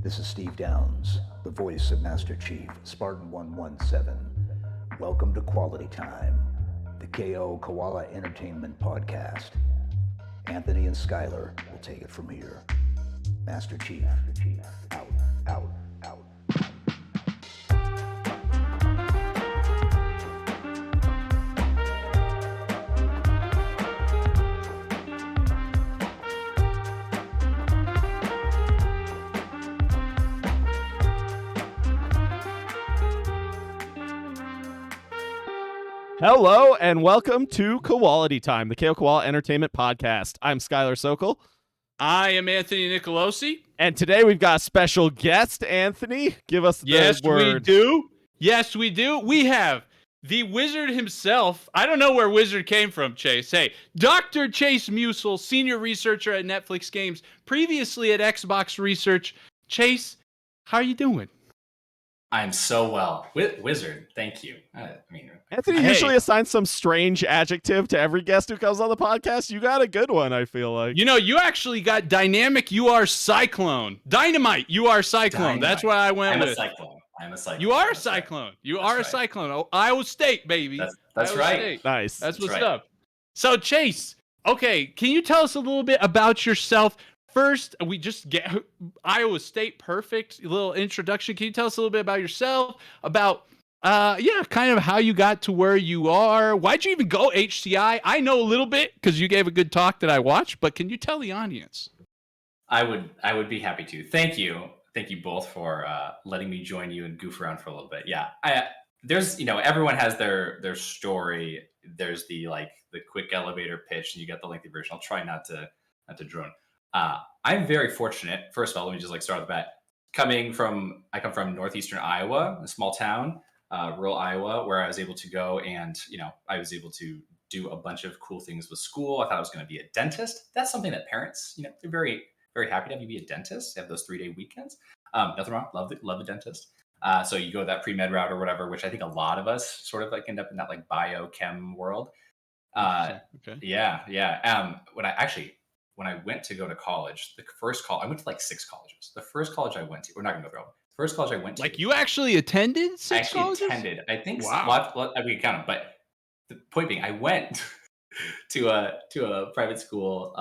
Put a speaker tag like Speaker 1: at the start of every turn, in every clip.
Speaker 1: This is Steve Downs, the voice of Master Chief, Spartan 117. Welcome to Quality Time, the KO Koala Entertainment podcast. Anthony and Skylar will take it from here. Master Chief, out, out, out.
Speaker 2: Hello and welcome to Koalatea Time, the KO Koala Entertainment Podcast. I'm Skylar Sokol.
Speaker 3: I am Anthony Nicolosi.
Speaker 2: And today we've got a special guest, Anthony. Give us the word.
Speaker 3: We do. Yes, we do. We have the wizard himself. I don't know where wizard came from, Chase. Hey, Dr. Chase Meusel, senior researcher at Netflix Games, previously at Xbox Research. Chase, how are you doing?
Speaker 4: I'm so well. Wizard, thank you.
Speaker 2: Anthony usually assigns some strange adjective to every guest who comes on the podcast. You got a good one, I feel like.
Speaker 3: You know, you actually got dynamic. You are cyclone. Dynamite. You are cyclone.
Speaker 4: Dynamite.
Speaker 3: That's what I went with.
Speaker 4: I'm a cyclone.
Speaker 3: You are a cyclone. You are a cyclone. Oh, Iowa State, baby.
Speaker 4: That's
Speaker 3: Iowa
Speaker 4: right.
Speaker 3: State.
Speaker 2: Nice.
Speaker 3: That's what's
Speaker 4: right.
Speaker 3: up. So, Chase, okay, can you tell us a little bit about yourself? First, we just get Iowa State, perfect little introduction. Can you tell us a little bit about yourself, about, kind of how you got to where you are? Why'd you even go HCI? I know a little bit because you gave a good talk that I watched, but can you tell the audience?
Speaker 4: I would be happy to. Thank you both for letting me join you and goof around for a little bit. Yeah, there's everyone has their story. There's the quick elevator pitch, and you get the lengthy version. I'll try not to drone. I'm very fortunate. First of all, let me just start with that. I come from northeastern Iowa, a small town, rural Iowa, where I was able to go and I was able to do a bunch of cool things with school. I thought I was going to be a dentist. That's something that parents, they're very, very happy to have you be a dentist. They have those 3-day weekends. Nothing wrong. Love the dentist. So you go that pre-med route or whatever, which I think a lot of us sort of end up in that biochem world.
Speaker 3: Okay.
Speaker 4: Yeah. When I went to go to college, I went to 6 colleges. The first college I went to, we're not going to go through all. The first college I went to.
Speaker 3: You actually attended 6 colleges?
Speaker 4: I actually attended. I think.
Speaker 3: Wow.
Speaker 4: We can count them. But the point being, I went to a private school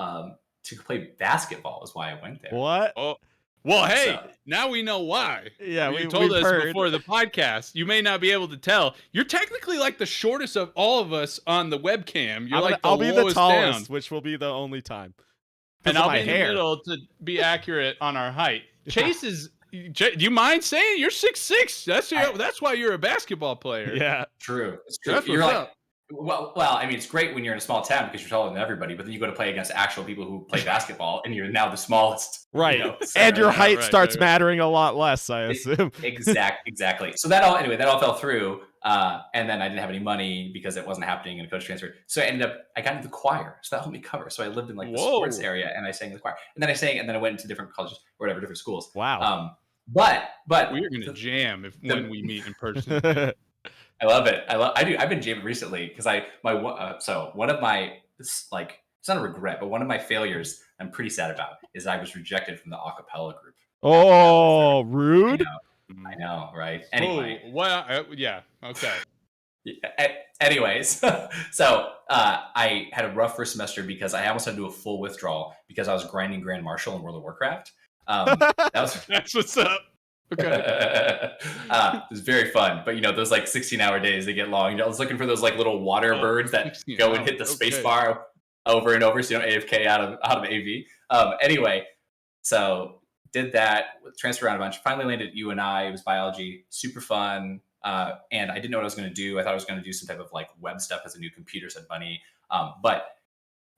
Speaker 4: to play basketball. Is why I went there.
Speaker 2: What?
Speaker 3: Oh, well, hey, now we know why.
Speaker 2: Yeah,
Speaker 3: you told us before the podcast. You may not be able to tell. You're technically the shortest of all of us on the webcam.
Speaker 2: I'll be the tallest,
Speaker 3: down.
Speaker 2: which will be the only time.
Speaker 3: And I'll be in the middle to be accurate on our height. Chase is. Do you mind saying you're 6'6"? That's why you're a basketball player.
Speaker 2: Yeah,
Speaker 4: true. It's true.
Speaker 3: That's
Speaker 4: You're
Speaker 3: up.
Speaker 4: well. I mean, it's great when you're in a small town because you're taller than everybody. But then you go to play against actual people who play basketball, and you're now the smallest.
Speaker 2: Right. And your height starts mattering a lot less, I assume.
Speaker 4: Exactly. So that all fell through. And then I didn't have any money because it wasn't happening and coach transferred. So I got into the choir. So that helped me cover. So I lived in the sports area and I sang in the choir. And then I went into different colleges or whatever, different schools.
Speaker 2: Wow.
Speaker 4: But
Speaker 3: we're going to jam when we meet in person.
Speaker 4: I love it. I've been jamming recently because one of my, it's not a regret, but one of my failures I'm pretty sad about is I was rejected from the a cappella group.
Speaker 2: Oh, rude.
Speaker 4: I know, right? Anyway.
Speaker 3: Oh, well, yeah. Okay.
Speaker 4: Anyways, so I had a rough first semester because I almost had to do a full withdrawal because I was grinding Grand Marshal in World of Warcraft.
Speaker 3: That's what's up. Okay.
Speaker 4: It was very fun, but those 16-hour days, they get long. I was looking for those little water birds that go and hit the space bar over and over, so you don't AFK out of AV. Anyway, so did that, transferred around a bunch. Finally landed at UNI. It was biology, super fun. And I didn't know what I was going to do. I thought I was going to do some type of web stuff as a new computer said bunny. But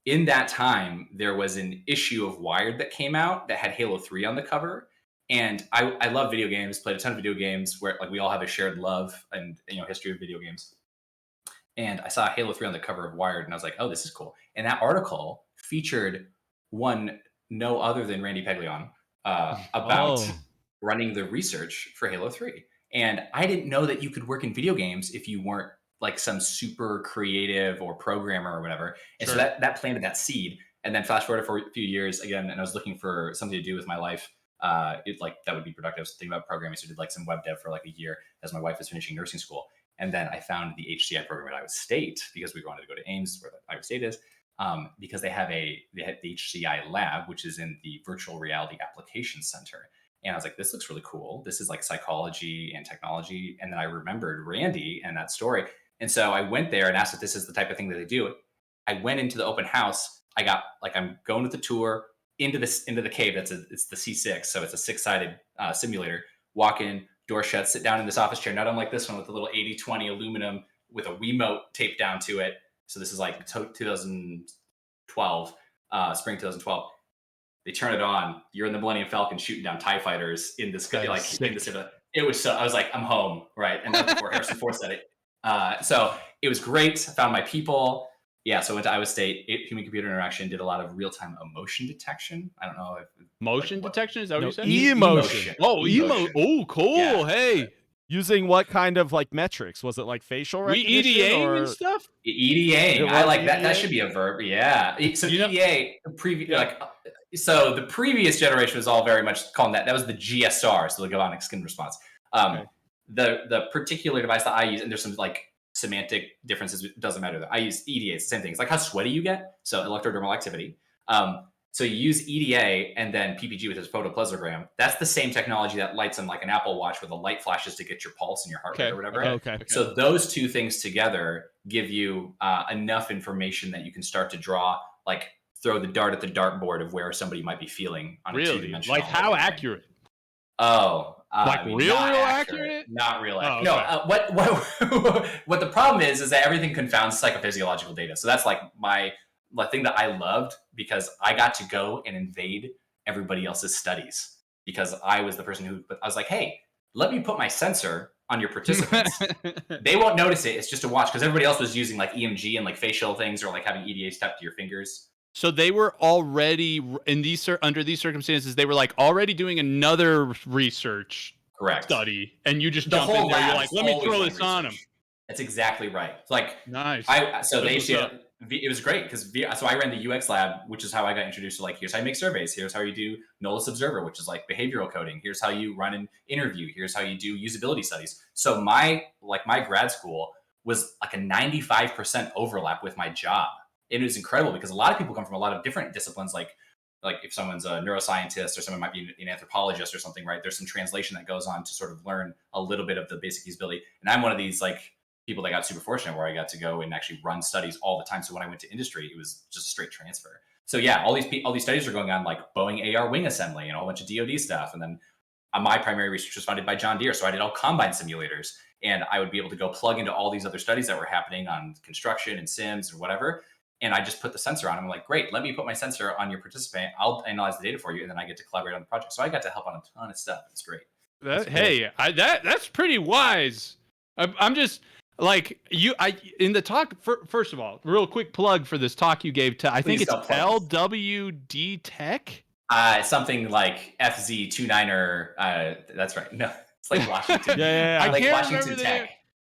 Speaker 4: in that time, there was an issue of Wired that came out that had Halo 3 on the cover. And I love video games, played a ton of video games where we all have a shared love and history of video games. And I saw Halo 3 on the cover of Wired and I was like, oh, this is cool. And that article featured no other than Randy Peglion about running the research for Halo 3. And I didn't know that you could work in video games if you weren't some super creative or programmer or whatever. And so that planted that seed. And then flash forward for a few years again, and I was looking for something to do with my life. that would be productive. So thinking about programming, so I did like some web dev for like a year as my wife was finishing nursing school. And then I found the HCI program at Iowa State because we wanted to go to Ames, where Iowa State is, because they have the HCI lab, which is in the Virtual Reality Application Center. And I was like, this looks really cool. This is like psychology and technology. And then I remembered Randy and that story. And so I went there and asked if this is the type of thing that they do. I went into the open house. I'm going with the tour into the cave. It's the C6. So it's a 6-sided simulator. Walk in, door shut, sit down in this office chair, not unlike this one with the little 80/20 aluminum with a Wiimote taped down to it. So this is like 2012, spring 2012. They turn it on. You're in the Millennium Falcon shooting down TIE fighters in this in this. It was so. I was like, I'm home, right? And that's before Harrison Ford said it. So it was great. I found my people. Yeah, so I went to Iowa State, human-computer interaction, did a lot of real-time emotion detection. I don't know if
Speaker 3: motion detection, is that what you said?
Speaker 2: Emotion.
Speaker 3: Oh, emotion. Oh, cool. Yeah. Hey.
Speaker 2: Using what kind of like metrics? Was it like facial recognition?
Speaker 3: EDA and stuff?
Speaker 4: EDA. I like that. That should be a verb. Yeah. So EDA, so the previous generation was all very much calling that was the GSR, so the galvanic skin response. The particular device that I use, and there's some like semantic differences, it doesn't matter. I use EDA. It's the same thing. It's like how sweaty you get. So electrodermal activity. So you use EDA and then PPG with its photoplesogram. That's the same technology that lights on like an Apple Watch where the light flashes to get your pulse and your heart rate or whatever.
Speaker 2: Okay.
Speaker 4: So those two things together give you enough information that you can start to draw, like throw the dart at the dartboard of where somebody might be feling on a two-dimensional.
Speaker 3: Like how accurate?
Speaker 4: Oh,
Speaker 3: like real accurate?
Speaker 4: Not real accurate. No, what the problem is that everything confounds psychophysiological data. So that's like the thing that I loved, because I got to go and invade everybody else's studies, because I was the person I was like, hey, let me put my sensor on your participants. They won't notice it. It's just a watch, because everybody else was using like EMG and like facial things, or like having EDA stuck to your fingers.
Speaker 3: So they were already under these circumstances, they were like already doing another research study, and you just jump in there. You're like, let me throw this on them. That's
Speaker 4: exactly right. Like
Speaker 3: nice.
Speaker 4: It was great because so I ran the UX lab, which is how I got introduced to like, here's how you make surveys, here's how you do Nolus Observer, which is like behavioral coding, here's how you run an interview, here's how you do usability studies. So my grad school was like a 95% overlap with my job. It was incredible because a lot of people come from a lot of different disciplines, like if someone's a neuroscientist or someone might be an anthropologist or something, right? There's some translation that goes on to sort of learn a little bit of the basic usability. And I'm one of these like people that got super fortunate where I got to go and actually run studies all the time. So when I went to industry, it was just a straight transfer. So yeah, all these studies are going on, like Boeing AR wing assembly and a whole bunch of DoD stuff. And then my primary research was funded by John Deere. So I did all combine simulators, and I would be able to go plug into all these other studies that were happening on construction and sims or whatever. And I just put the sensor on. I'm like, great, let me put my sensor on your participant. I'll analyze the data for you, and then I get to collaborate on the project. So I got to help on a ton of stuff. It's great.
Speaker 3: That's pretty wise. I'm just like in the talk. First of all, real quick plug for this talk you gave to, I think it's LWD Tech.
Speaker 4: Something like FZ29er. That's right. No, it's like Washington.
Speaker 3: I
Speaker 4: like
Speaker 3: can't
Speaker 4: Washington
Speaker 3: remember
Speaker 4: Tech.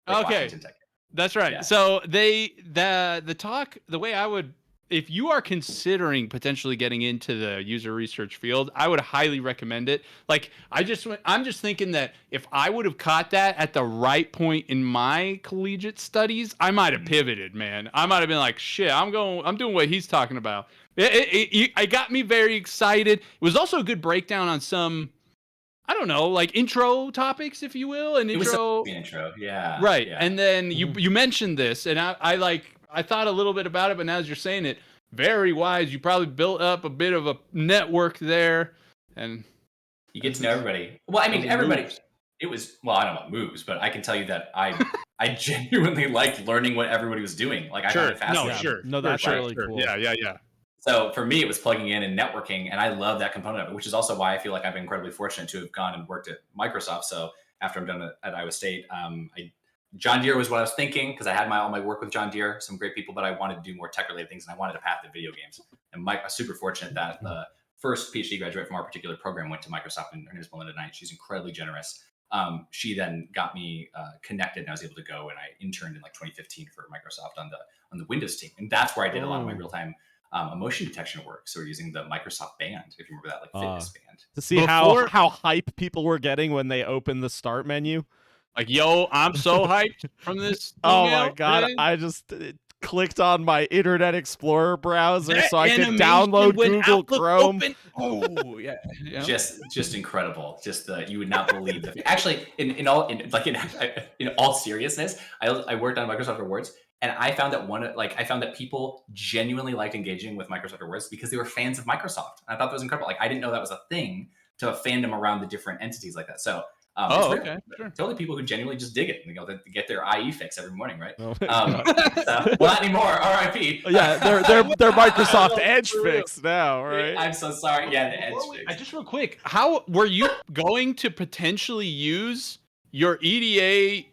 Speaker 3: Okay. Washington Tech. That's right. Yeah. So the talk, the way I would, if you are considering potentially getting into the user research field, I would highly recommend it. Like I'm just thinking that if I would have caught that at the right point in my collegiate studies, I might have pivoted, man. I might have been like, shit, I'm doing what he's talking about. It got me very excited. It was also a good breakdown on some, I don't know, like intro topics, if you will, an intro.
Speaker 4: Yeah.
Speaker 3: Right,
Speaker 4: yeah.
Speaker 3: and then you mentioned this, and I thought a little bit about it, but now as you're saying it, very wise. You probably built up a bit of a network there, and
Speaker 4: you get to know everybody. Well, I mean, everybody. It was, well, I don't know about moves, but I can tell you that I genuinely liked learning what everybody was doing. Like I found it fascinating.
Speaker 2: No, that's really cool.
Speaker 3: Yeah.
Speaker 4: So for me, it was plugging in and networking, and I love that component of it, which is also why I feel like I've been incredibly fortunate to have gone and worked at Microsoft. So after I'm done at Iowa State, John Deere was what I was thinking, because I had all my work with John Deere, some great people, but I wanted to do more tech-related things, and I wanted to path to video games. And I was super fortunate that the first PhD graduate from our particular program went to Microsoft, and her name is Melinda Knight. She's incredibly generous. She then got me connected, and I was able to go, and I interned in like 2015 for Microsoft on the Windows team, and that's where I did a lot of my real-time emotion detection work. So we're using the Microsoft Band, if you remember that, like fitness band.
Speaker 2: To see how hype people were getting when they opened the start menu.
Speaker 3: Like, yo, I'm so hyped from this.
Speaker 2: Oh my
Speaker 3: email,
Speaker 2: god!
Speaker 3: man.
Speaker 2: I just clicked on my Internet Explorer browser
Speaker 3: That
Speaker 2: so I could
Speaker 3: animation
Speaker 2: download
Speaker 3: when
Speaker 2: Google
Speaker 3: Outlook
Speaker 2: Chrome.
Speaker 3: opened- Oh yeah,
Speaker 4: Just incredible. Just you would not believe the actually in all seriousness, I worked on Microsoft Rewards, and I found that people genuinely liked engaging with Microsoft Rewards because they were fans of Microsoft. And I thought that was incredible. Like I didn't know that was a thing to a fandom around the different entities like that. So
Speaker 3: okay, sure.
Speaker 4: Totally people who genuinely just dig it and they get their IE fix every morning, right?
Speaker 2: Oh
Speaker 4: well, not anymore. RIP.
Speaker 2: Yeah, they're Microsoft Edge fix now, right?
Speaker 4: I'm so sorry. Yeah, the Edge fix.
Speaker 3: Just real quick, how were you going to potentially use your EDA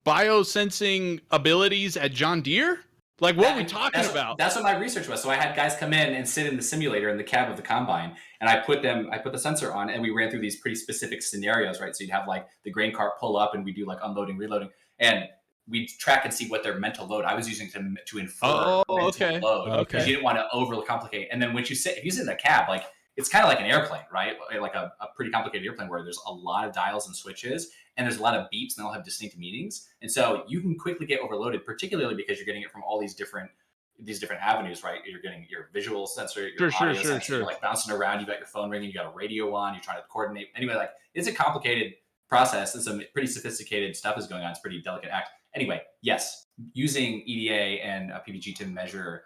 Speaker 3: biosensing abilities at John Deere? Like, what are we talking about?
Speaker 4: That's what my research was. So I had guys come in and sit in the simulator in the cab of the combine, and I put the sensor on, and we ran through these pretty specific scenarios, right? So you'd have like the grain cart pull up, and we do like unloading, reloading, and we track and see what their mental load. I was using to infer mental load because you didn't want to overly complicate. And then if you sit in the cab, like it's kind of like an airplane, right? Like a pretty complicated airplane where there's a lot of dials and switches, and there's a lot of beeps, and they all have distinct meanings. And so you can quickly get overloaded, particularly because you're getting it from all these different avenues, right? You're getting your visual sensor, your audio sensor, you're like bouncing around. You got your phone ringing, you got a radio on, you're trying to coordinate. Anyway, like it's a complicated process, and some pretty sophisticated stuff is going on. It's a pretty delicate act. Anyway, yes, using EDA and PPG to measure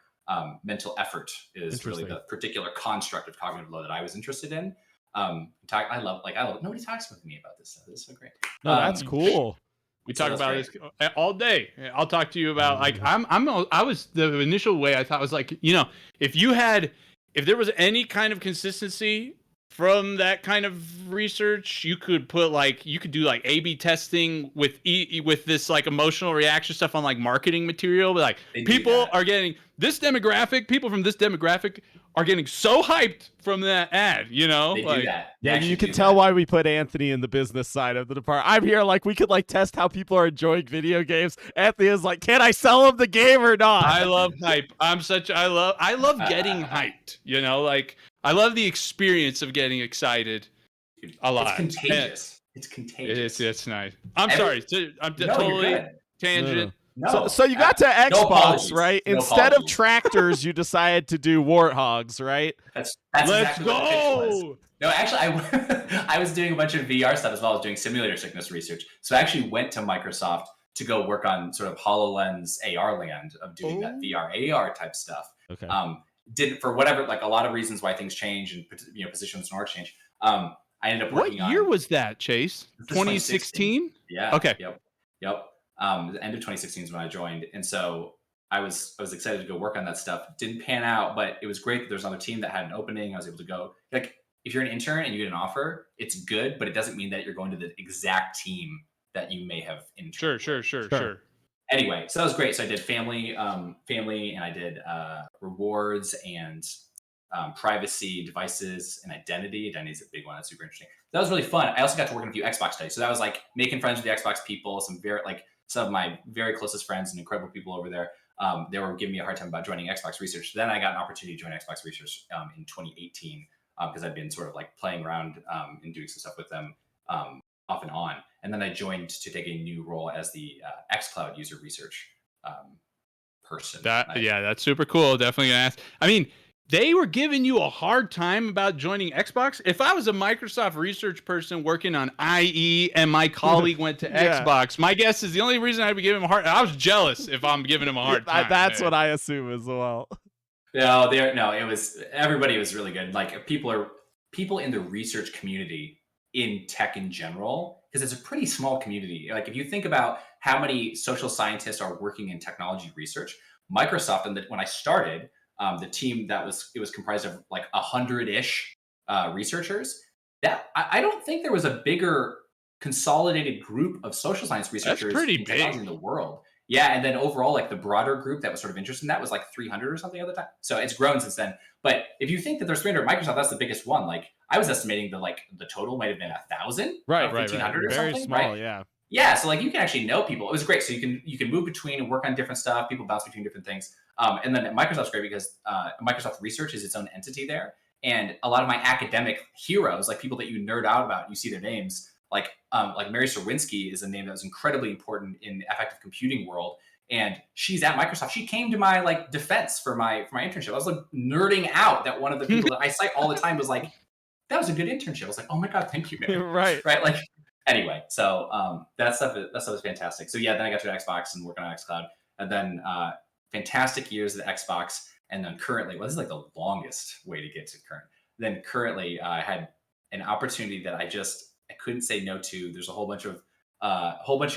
Speaker 4: mental effort is really the particular construct of cognitive load that I was interested in. I love nobody talks with me about this stuff. This is so great.
Speaker 2: No, that's cool.
Speaker 3: We talk about this all day. I'll talk to you about I was the initial way I thought was like, if there was any kind of consistency from that kind of research, you could do like A/B testing with this like emotional reaction stuff on like marketing material. But like people from this demographic are getting so hyped from that ad,
Speaker 4: They do that.
Speaker 2: Yeah, you can tell why we put Anthony in the business side of the department. I'm here like we could like test how people are enjoying video games. Anthony is like, can I sell him the game or not?
Speaker 3: I love hype. I love getting hyped. Like I love the experience of getting excited a lot.
Speaker 4: It's contagious. It's contagious.
Speaker 3: It's nice. I'm sorry. I'm totally tangent.
Speaker 4: No.
Speaker 2: So you got to Xbox, right?
Speaker 4: No
Speaker 2: Instead
Speaker 4: apologies.
Speaker 2: of tractors, you decided to do warthogs, right?
Speaker 4: That's
Speaker 3: Let's
Speaker 4: exactly what the pitch
Speaker 3: go.
Speaker 4: was. No, actually, I was doing a bunch of VR stuff as well. I was doing simulator sickness research. So I actually went to Microsoft to go work on sort of HoloLens AR land of doing that VR AR type stuff.
Speaker 2: Okay.
Speaker 4: Did for whatever, like a lot of reasons why things change and positions and org change. I ended up working on.
Speaker 3: What year was that, Chase? 2016?
Speaker 4: Yeah.
Speaker 3: Okay.
Speaker 4: Yep. The end of 2016 is when I joined, and so I was excited to go work on that stuff. Didn't pan out, but it was great that there's another team that had an opening. I was able to go. Like, if you're an intern and you get an offer, it's good, but it doesn't mean that you're going to the exact team that you may have interned.
Speaker 3: Sure.
Speaker 4: Anyway, so that was great. So I did family, and I did rewards and privacy, devices, and identity. Identity is a big one. That's super interesting. That was really fun. I also got to work on a few Xbox studies. So that was like making friends with the Xbox people. Some of my very closest friends and incredible people over there. They were giving me a hard time about joining Xbox Research. Then I got an opportunity to join Xbox Research in 2018 because I'd been sort of like playing around and doing some stuff with them off and on. And then I joined to take a new role as the XCloud user research person.
Speaker 3: That's super cool. Definitely gonna ask. I mean, they were giving you a hard time about joining Xbox. If I was a Microsoft research person working on IE and my colleague went to Xbox, my guess is the only reason I'd be giving him a hard time. I was jealous if I'm giving him a hard time.
Speaker 2: That's what I assume as well.
Speaker 4: Everybody was really good. Like people in the research community in tech in general, because it's a pretty small community. Like if you think about how many social scientists are working in technology research, Microsoft, and when I started, the team it was comprised of like 100-ish researchers. That I don't think there was a bigger consolidated group of social science researchers in the world. Yeah, and then overall, like the broader group that was sort of interested in that was like 300 or something at the time. So it's grown since then. But if you think that there's 300 at Microsoft, that's the biggest one. Like I was estimating the total might have been 1,000,
Speaker 2: right,
Speaker 4: 1,500 or
Speaker 2: very
Speaker 4: something.
Speaker 2: Small,
Speaker 4: right?
Speaker 2: yeah.
Speaker 4: Yeah, so like you can actually know people. It was great. So you can move between and work on different stuff. People bounce between different things. And then Microsoft's great because Microsoft Research is its own entity there, and a lot of my academic heroes, like people that you nerd out about, you see their names, like Mary Serwinski is a name that was incredibly important in the effective computing world, and she's at Microsoft. She came to my like defense for my internship. I was like nerding out that one of the people that I cite all the time was like, that was a good internship. I was like, oh my god, thank you, Mary.
Speaker 2: Right.
Speaker 4: Like. Anyway, so that stuff is fantastic. So yeah, then I got to Xbox and working on XCloud, and then fantastic years at Xbox, and then currently, well, this is like the longest way to get to current. Then currently, I had an opportunity that I couldn't say no to. There's a whole bunch of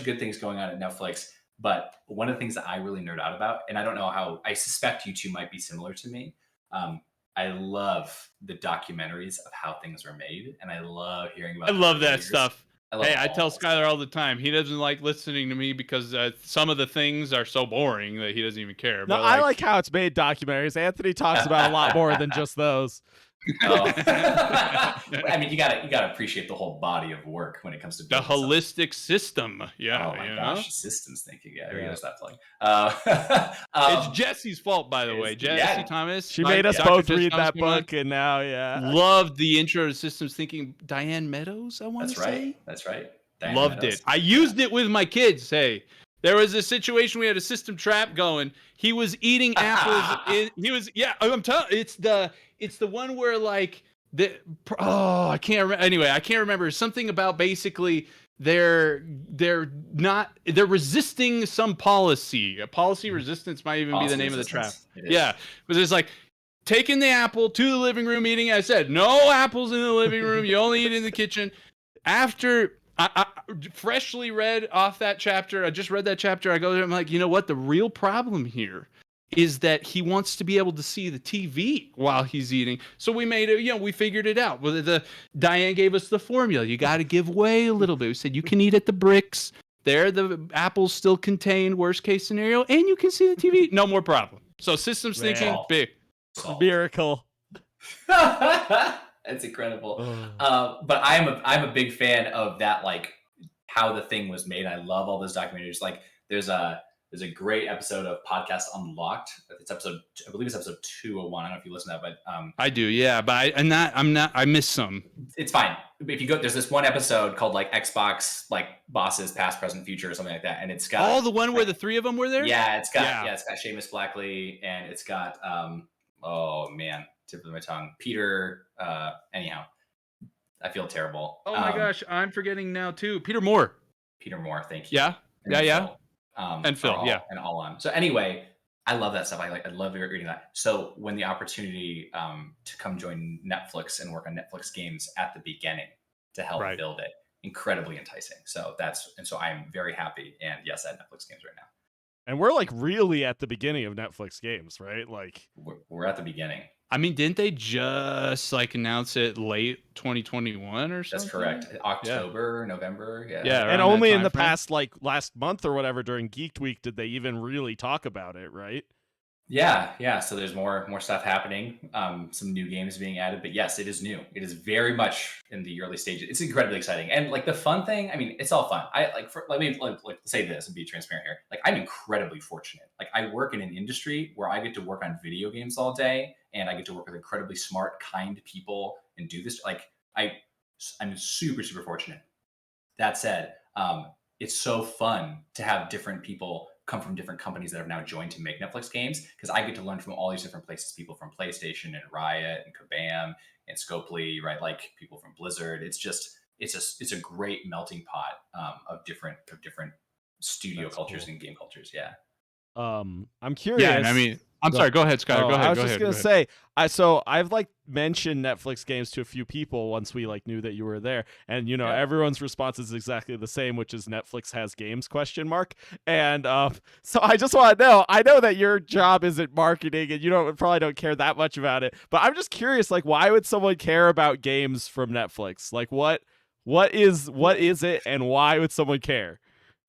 Speaker 4: good things going on at Netflix, but one of the things that I really nerd out about, and I don't know how, I suspect you two might be similar to me. I love the documentaries of how things are made, and I love hearing about.
Speaker 3: I love that stuff. Hey, I tell
Speaker 4: Skylar
Speaker 3: Skylar all the time, he doesn't like listening to me because some of the things are so boring that he doesn't even care.
Speaker 2: No,
Speaker 3: but
Speaker 2: I like how it's made documentaries. Anthony talks about a lot more than just those.
Speaker 4: Oh. I mean, you gotta appreciate the whole body of work when it comes to
Speaker 3: the holistic system. Yeah.
Speaker 4: Oh my gosh, systems thinking. Yeah, there goes that plug.
Speaker 3: It's Jesse's fault, by the way. Jesse Thomas.
Speaker 2: She made us both read that book, and now,
Speaker 3: loved the intro to systems thinking. Diane Meadows, I want to say.
Speaker 4: That's right.
Speaker 3: Diane loved Meadows. It. I used it with my kids. Hey. There was a situation we had a system trap going. He was eating apples. I'm telling. It's the one where like I can't remember. Anyway, I can't remember something about basically they're resisting some policy. A policy resistance might even be the name of the trap. Yeah, but it's like taking the apple to the living room, eating. I said no apples in the living room. You only eat in the kitchen. After. I freshly read off that chapter. I just read that chapter. I go there. I'm like, you know what? The real problem here is that he wants to be able to see the TV while he's eating. So we made it. We figured it out. Diane gave us the formula. You got to give way a little bit. We said you can eat at the bricks. There, the apples still contain worst case scenario, and you can see the TV. No more problem. So systems thinking, big
Speaker 2: miracle.
Speaker 4: That's incredible. But I'm a big fan of that, like how the thing was made. I love all those documentaries. Like there's a great episode of Podcast Unlocked. It's I believe it's episode 201. I don't know if you listen to that, but
Speaker 3: I do, yeah. But I missed some.
Speaker 4: It's fine. If you go, there's this one episode called like Xbox, like bosses, past, present, future, or something like that, and it's got
Speaker 3: the one where the three of them were there.
Speaker 4: Yeah, it's got Seamus Blackley, and it's got oh man. Tip of my tongue. Peter, anyhow, I feel terrible.
Speaker 3: Oh my gosh, I'm forgetting now too. Peter Moore,
Speaker 4: thank you.
Speaker 3: Yeah. And Phil,
Speaker 4: and all on. So anyway, I love that stuff. I love reading that. So when the opportunity to come join Netflix and work on Netflix games at the beginning to help build it, incredibly enticing. So I'm very happy. And yes, at Netflix games right now.
Speaker 2: And we're like really at the beginning of Netflix games, right? Like
Speaker 4: we're at the beginning.
Speaker 3: I mean, didn't they just like announce it late 2021 or something?
Speaker 4: That's correct. October, November. Yeah.
Speaker 2: Yeah. And only in the past, like last month or whatever during Geek Week, did they even really talk about it, right?
Speaker 4: Yeah. So there's more stuff happening. Some new games being added, but yes, it is new. It is very much in the early stages. It's incredibly exciting, and like the fun thing. I mean, it's all fun. Let me say this and be transparent here. Like I'm incredibly fortunate. Like I work in an industry where I get to work on video games all day, and I get to work with incredibly smart, kind people and do this. Like I'm super fortunate. That said, it's so fun to have different people come from different companies that have now joined to make Netflix games, because I get to learn from all these different places, people from PlayStation and Riot and Kabam and Scopely, right? Like people from Blizzard. It's a great melting pot of different studio cultures and game cultures. Yeah.
Speaker 2: I'm curious.
Speaker 3: Yeah, and I mean, I'm sorry. Go ahead, Skylar. Go ahead.
Speaker 2: I was just gonna say, I've like mentioned Netflix games to a few people once we like knew that you were there, and everyone's response is exactly the same, which is Netflix has games ? And so I just want to know. I know that your job isn't marketing, and you probably don't care that much about it, but I'm just curious, like, why would someone care about games from Netflix? Like, what is it, and why would someone care?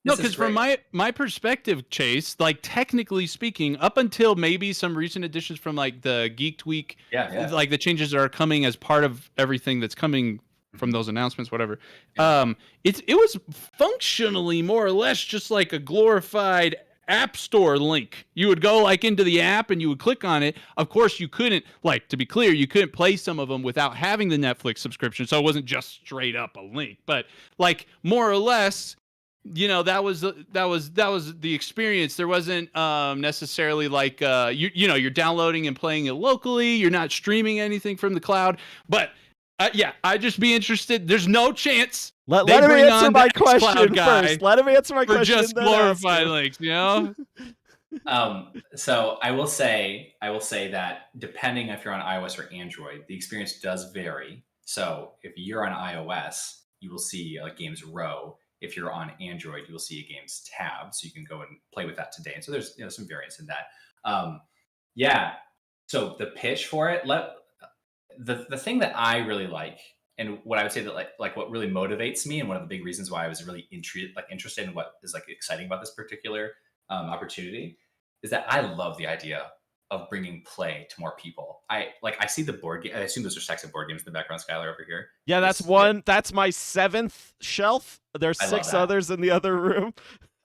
Speaker 3: No, because from my perspective, Chase, like technically speaking, up until maybe some recent additions from like the Geek Week, like the changes that are coming as part of everything that's coming from those announcements, whatever. It was functionally more or less just like a glorified App Store link. You would go like into the app and you would click on it. Of course, you couldn't, like, to be clear, you couldn't play some of them without having the Netflix subscription. So it wasn't just straight up a link, but like more or less, you know, that was the experience. There wasn't necessarily like you know, you're downloading and playing it locally. You're not streaming anything from the cloud, but yeah, I'd just be interested. There's no chance.
Speaker 2: Let him answer my question first. Let him answer my question.
Speaker 3: Just glorified links, you know.
Speaker 4: So I will say that depending if you're on iOS or Android, the experience does vary. So if you're on iOS, you will see a games row. If you're on Android, you will see a games tab. So you can go and play with that today. And so there's, you know, some variance in that. Yeah. So the pitch for it, the thing that I really like, and what I would say that like what really motivates me, and one of the big reasons why I was really interested in what is like exciting about this particular opportunity, is that I love the idea of bringing play to more people. I see the board game. I assume those are stacks of board games in the background, Skylar, over here.
Speaker 2: Yeah, that's one. That's my 7th shelf. There's 6 others in the other room.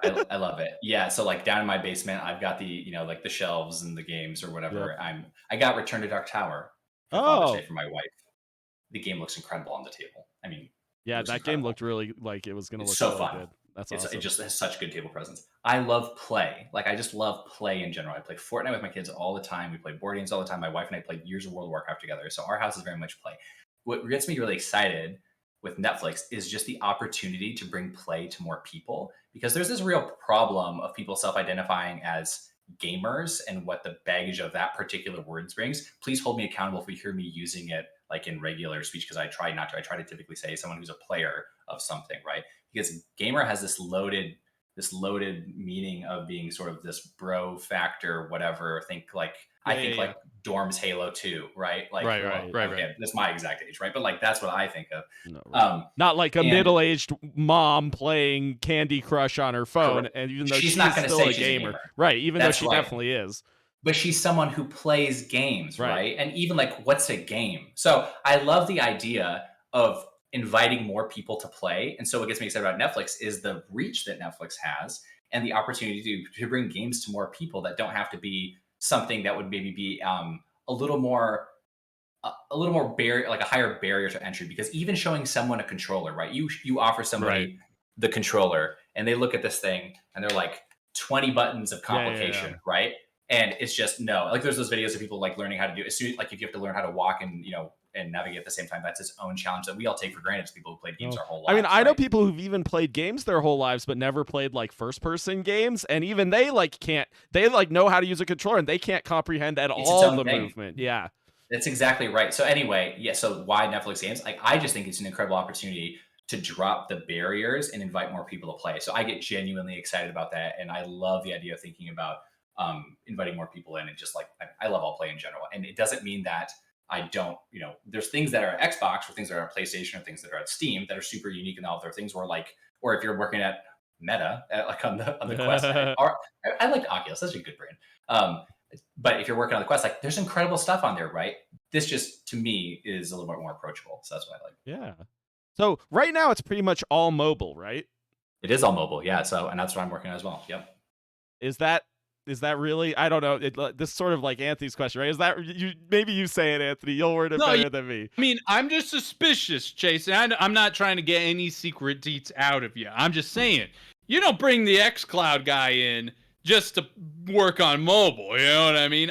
Speaker 4: I love it. Yeah. So like down in my basement, I've got the, you know, like the shelves and the games or whatever. Yep. I got Return to Dark Tower for Father's Day for my wife. The game looks incredible on the table. I mean,
Speaker 2: yeah, that game looked really like it was going to look
Speaker 4: so
Speaker 2: really
Speaker 4: fun.
Speaker 2: Good. That's awesome.
Speaker 4: It just has such good table presence. I love play. Like, I just love play in general. I play Fortnite with my kids all the time. We play board games all the time. My wife and I played years of World of Warcraft together. So our house is very much play. What gets me really excited with Netflix is just the opportunity to bring play to more people, because there's this real problem of people self-identifying as gamers and what the baggage of that particular words brings. Please hold me accountable if you hear me using it like in regular speech, because I try not to. I try to typically say someone who's a player of something, right? Because gamer has this loaded meaning of being sort of this bro factor, whatever. I think like Dorm's Halo 2, right? Like, right. That's my exact age, right? But like, that's what I think of.
Speaker 2: No, right. Not like a middle-aged mom playing Candy Crush on her phone, and even though she's not going to say a gamer, right? Even though she definitely is.
Speaker 4: But she's someone who plays games, right? And even like, what's a game? So I love the idea of inviting more people to play. And so what gets me excited about Netflix is the reach that Netflix has and the opportunity to bring games to more people that don't have to be something that would maybe be a little more barrier, like a higher barrier to entry. Because even showing someone a controller, right? You offer somebody the controller and they look at this thing and they're like 20 buttons of complication, right? And it's just no. Like, there's those videos of people like learning how to do it. Like, if you have to learn how to walk and, you know, and navigate at the same time, that's its own challenge that we all take for granted as people who played games our whole lives.
Speaker 2: I mean, I know people who've even played games their whole lives, but never played like first-person games, and even they like can't. They like know how to use a controller, and they can't comprehend at all the movement. Yeah,
Speaker 4: that's exactly right. So anyway, yeah. So why Netflix games? Like, I just think it's an incredible opportunity to drop the barriers and invite more people to play. So I get genuinely excited about that, and I love the idea of thinking about inviting more people in, and just like I love all play in general. And it doesn't mean that I don't, you know, there's things that are at Xbox or things that are at PlayStation or things that are at Steam that are super unique, and all there are things where like, or if you're working at Meta, like on the Quest, or I like Oculus, such a good brand. But if you're working on the Quest, like, there's incredible stuff on there, right? This just, to me, is a little bit more approachable. So that's what I like.
Speaker 2: Yeah. So right now it's pretty much all mobile, right?
Speaker 4: It is all mobile, yeah. So, and that's what I'm working on as well. Yep.
Speaker 2: Is that really? I don't know. This sort of like Anthony's question, right? Is that you? Maybe you say it, Anthony. You'll word it better than me.
Speaker 3: I mean, I'm just suspicious, Chase. And I'm not trying to get any secret deets out of you. I'm just saying, you don't bring the XCloud guy in just to work on mobile. You know what I mean?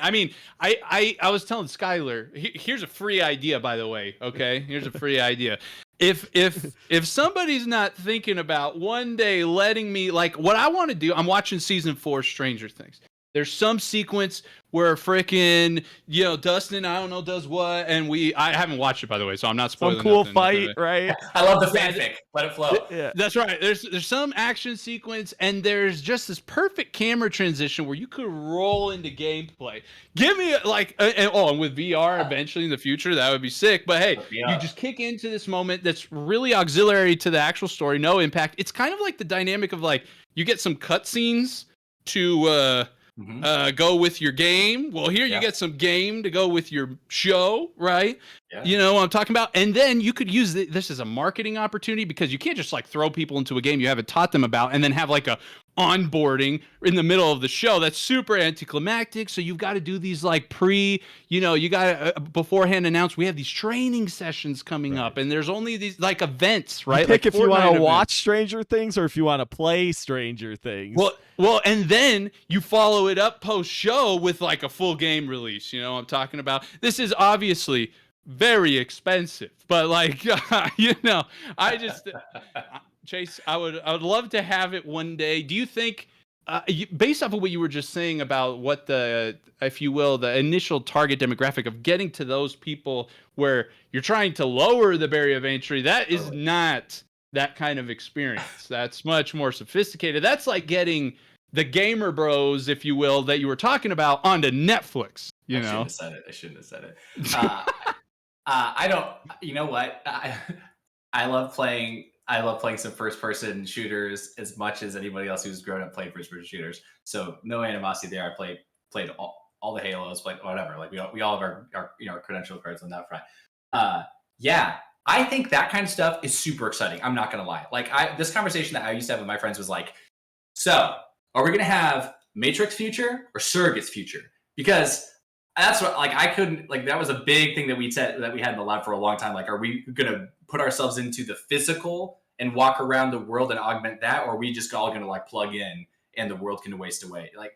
Speaker 3: I was telling Skylar, here's a free idea, by the way. Okay, here's a free idea. If somebody's not thinking about one day letting me, like, what I want to do, I'm watching season 4 Stranger Things. There's some sequence where frickin', you know, Dustin, I don't know, does what, and I haven't watched it, by the way, so I'm not spoiling
Speaker 2: some cool
Speaker 3: nothing,
Speaker 2: fight, right?
Speaker 4: I love the fanfic. Let it flow.
Speaker 3: Yeah. That's right. There's some action sequence, and there's just this perfect camera transition where you could roll into gameplay. Give me and with VR eventually in the future, that would be sick. But hey, you just kick into this moment that's really auxiliary to the actual story, no impact. It's kind of like the dynamic of like you get some cutscenes to go with your game. Well, here you get some game to go with your show, right?
Speaker 4: Yeah.
Speaker 3: You know what I'm talking about? And then you could use this as a marketing opportunity, because you can't just like throw people into a game you haven't taught them about and then have like a onboarding in the middle of the show. That's super anticlimactic. So you've got to do these like you got to beforehand announce we have these training sessions coming up, and there's only these like events, right?
Speaker 2: You pick
Speaker 3: like
Speaker 2: if you want
Speaker 3: Fortnite
Speaker 2: to watch
Speaker 3: events.
Speaker 2: Stranger Things or if you want to play Stranger Things.
Speaker 3: Well, and then you follow it up post show with like a full game release. You know what I'm talking about? This is obviously very expensive, but like I just Chase, I would love to have it one day. Do you think based off of what you were just saying about what the, if you will, the initial target demographic of getting to those people where you're trying to lower the barrier of entry, that is not that kind of experience. That's much more sophisticated. That's like getting the gamer bros, if you will, that you were talking about onto Netflix. I
Speaker 4: shouldn't have said it. I don't. You know what? I love playing some first-person shooters as much as anybody else who's grown up playing first-person shooters. So no animosity there. I played all the Halos, played whatever. Like we all have our credential cards on that front. Yeah, I think that kind of stuff is super exciting. I'm not gonna lie. Like this conversation that I used to have with my friends was like, so are we gonna have Matrix future or Surrogates future? Because that's what, like, I couldn't, like, that was a big thing that we said that we had in the lab for a long time. Like, are we going to put ourselves into the physical and walk around the world and augment that? Or are we just all going to like plug in and the world can waste away? Like,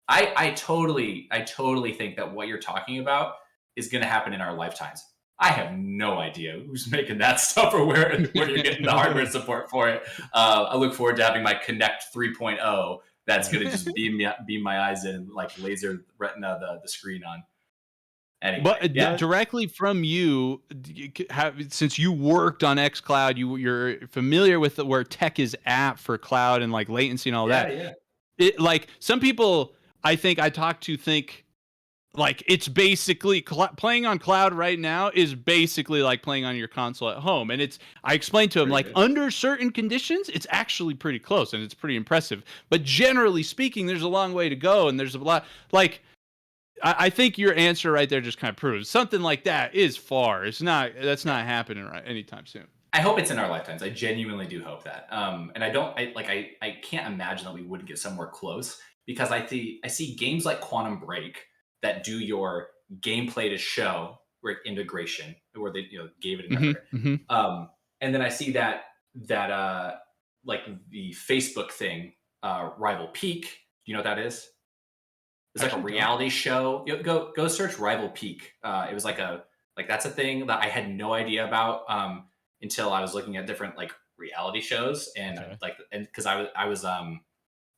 Speaker 4: I totally think that what you're talking about is going to happen in our lifetimes. I have no idea who's making that stuff or where you're getting the hardware support for it. I look forward to having my Connect 3.0 that's going to just beam my eyes in and like laser retina the screen on. Anyway,
Speaker 3: but directly from you, since you worked on XCloud, you're familiar with where tech is at for cloud and like latency and all that.
Speaker 4: Yeah.
Speaker 3: It, like some people I think I talk to think like it's basically playing on cloud right now is basically like playing on your console at home. And I explained to him like under certain conditions, it's actually pretty close and it's pretty impressive. But generally speaking, there's a long way to go. And there's a lot like, I think your answer right there just kind of proves something like that is far. That's not happening anytime soon.
Speaker 4: I hope it's in our lifetimes. I genuinely do hope that. And I can't imagine that we wouldn't get somewhere close, because I see games like Quantum Break that do your gameplay to show integration, where they gave it an effort.
Speaker 3: Mm-hmm.
Speaker 4: And then I see that like the Facebook thing, Rival Peak. Do you know what that is? It's like a reality show. Go search Rival Peak. It was that's a thing that I had no idea about until I was looking at different like reality shows and because I was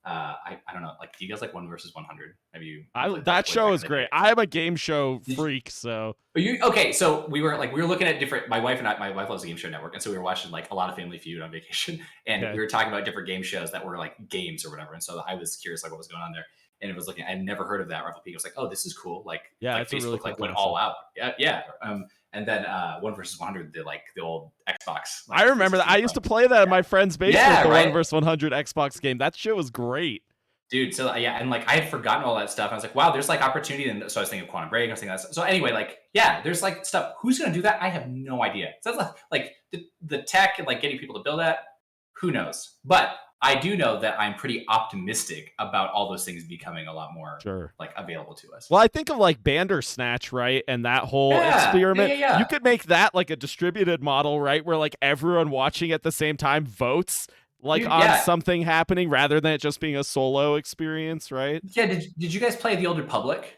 Speaker 4: I don't know, like, do you guys like 1 versus 100? Have you?
Speaker 2: That show is great. I'm a game show freak, so.
Speaker 4: Okay, so we were looking at different. My wife loves the Game Show Network, and so we were watching like a lot of Family Feud on vacation, and we were talking about different game shows that were like games or whatever. And so I was curious like what was going on there, and it was looking. I'd never heard of that Rival Peak. I was like, oh, this is cool. Like,
Speaker 2: it's
Speaker 4: Facebook
Speaker 2: really cool
Speaker 4: went all out. Yeah. And then 1 versus 100, the old Xbox.
Speaker 2: I remember that. I used to play that in my friend's basement, the
Speaker 4: right?
Speaker 2: 1 versus 100 Xbox game. That shit was great.
Speaker 4: Dude, so and like I had forgotten all that stuff. And I was like, wow, there's like opportunity. And so I was thinking of Quantum Break. I was thinking that. So anyway, like, yeah, there's like stuff. Who's going to do that? I have no idea. So that's like the tech and like getting people to build that. Who knows? But I do know that I'm pretty optimistic about all those things becoming a lot more like available to us.
Speaker 2: Well, I think of like Bandersnatch, right? And that whole experiment.
Speaker 4: Yeah.
Speaker 2: You could make that like a distributed model, right? Where like everyone watching at the same time votes on something happening rather than it just being a solo experience, right?
Speaker 4: Yeah. Did you guys play The Old Republic?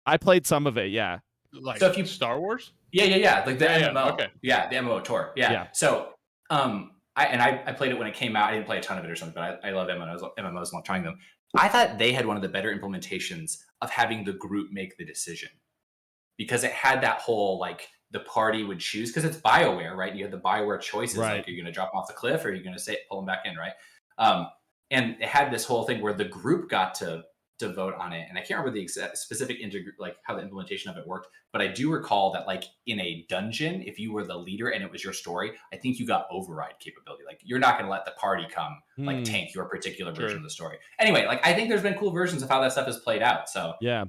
Speaker 2: I played some of it, yeah.
Speaker 3: Like, so if you Star Wars?
Speaker 4: Yeah. Like the MMO.
Speaker 3: Okay.
Speaker 4: Yeah, the MMO tour. Yeah. So I played it when it came out. I didn't play a ton of it or something, but I love MMOs. I love trying them. I thought they had one of the better implementations of having the group make the decision, because it had that whole like the party would choose, because it's BioWare, right? You have the BioWare choices, like are you going to drop off the cliff or are you going to pull them back in, right? And it had this whole thing where the group got to vote on it, and I can't remember the exact specific like how the implementation of it worked, but I do recall that like in a dungeon, if you were the leader and it was your story, I think you got override capability. Like you're not going to let the party come like tank your particular version of the story. Anyway, like I think there's been cool versions of how that stuff has played out. So yeah,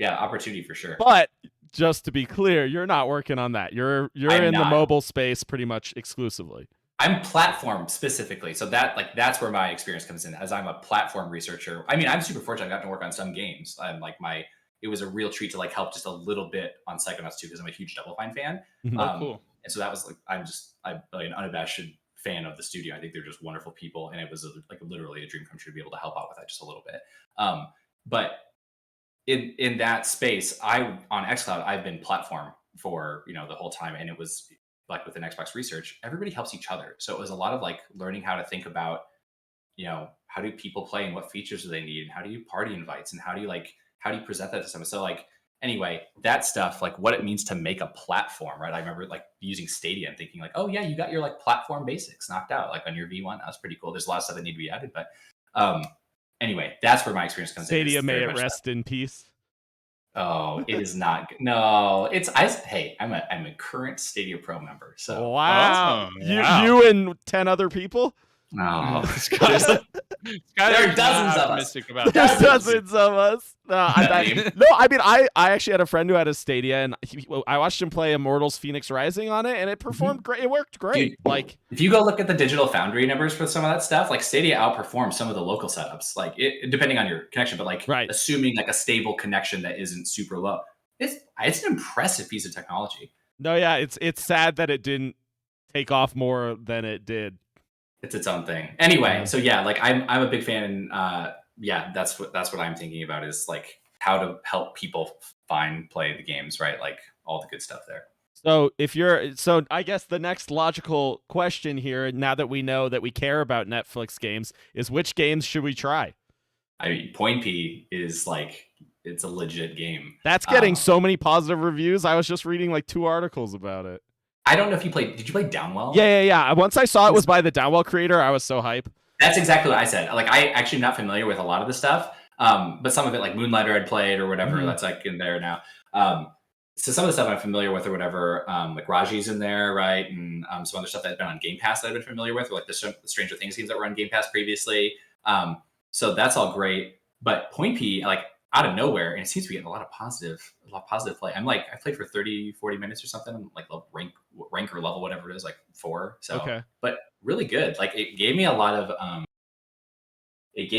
Speaker 4: opportunity for sure.
Speaker 2: But just to be clear, you're not working on that. You're in the mobile space pretty much exclusively.
Speaker 4: I'm platform specifically, so that's where my experience comes in, as I'm a platform researcher. I mean, I'm super fortunate. I got to work on some games. It was a real treat to help just a little bit on Psychonauts 2 because I'm a huge Double Fine fan.
Speaker 3: Cool.
Speaker 4: And so that was I'm an unabashed fan of the studio. I think they're just wonderful people, and it was literally a dream come true to be able to help out with that just a little bit. But in that space, on XCloud, I've been platform for the whole time, and it was within Xbox research, everybody helps each other. So it was a lot of learning how to think about how do people play and what features do they need, and how do you party invites, and how do you present that to someone. So anyway, that stuff, what it means to make a platform, right? I remember using Stadia and thinking oh yeah, you got your platform basics knocked out on your V1. That was pretty cool. There's a lot of stuff that need to be added, but anyway, that's where my experience comes in.
Speaker 2: Stadia, may it rest in peace.
Speaker 4: Oh, it is not. No, hey, I'm a current Stadia Pro member. So
Speaker 2: wow, you and 10 other people.
Speaker 4: No,
Speaker 3: there
Speaker 4: are dozens of us.
Speaker 2: There's dozens of us. I actually had a friend who had a Stadia, and I watched him play Immortals: Phoenix Rising on it, and it performed great. It worked great.
Speaker 4: Dude, if you go look at the Digital Foundry numbers for some of that stuff, Stadia outperforms some of the local setups. Depending on your connection, but assuming a stable connection that isn't super low, it's an impressive piece of technology.
Speaker 2: No, yeah, it's sad that it didn't take off more than it did.
Speaker 4: It's its own thing. Anyway, so yeah, I'm a big fan, and that's what I'm thinking about is how to help people play the games, right? All the good stuff there.
Speaker 2: So I guess the next logical question here, now that we know that we care about Netflix games, is which games should we try?
Speaker 4: I mean, Point P is it's a legit game.
Speaker 2: That's getting so many positive reviews. I was just reading 2 articles about it.
Speaker 4: I don't know if did you play Downwell?
Speaker 2: Yeah. Once I saw it was by the Downwell creator, I was so hype.
Speaker 4: That's exactly what I said. I actually am not familiar with a lot of the stuff, but some of it, Moonlighter I'd played or whatever, that's in there now. So some of the stuff I'm familiar with or whatever, Raji's in there, right? And some other stuff that had been on Game Pass that I've been familiar with, or the Stranger Things games that were on Game Pass previously. So that's all great. But Point P, out of nowhere, and it seems to be getting a lot of positive play. I'm I played for 30, 40 minutes or something. I'm rank or level, whatever it is, 4. So,
Speaker 2: okay.
Speaker 4: But really good. It gave me a lot of, it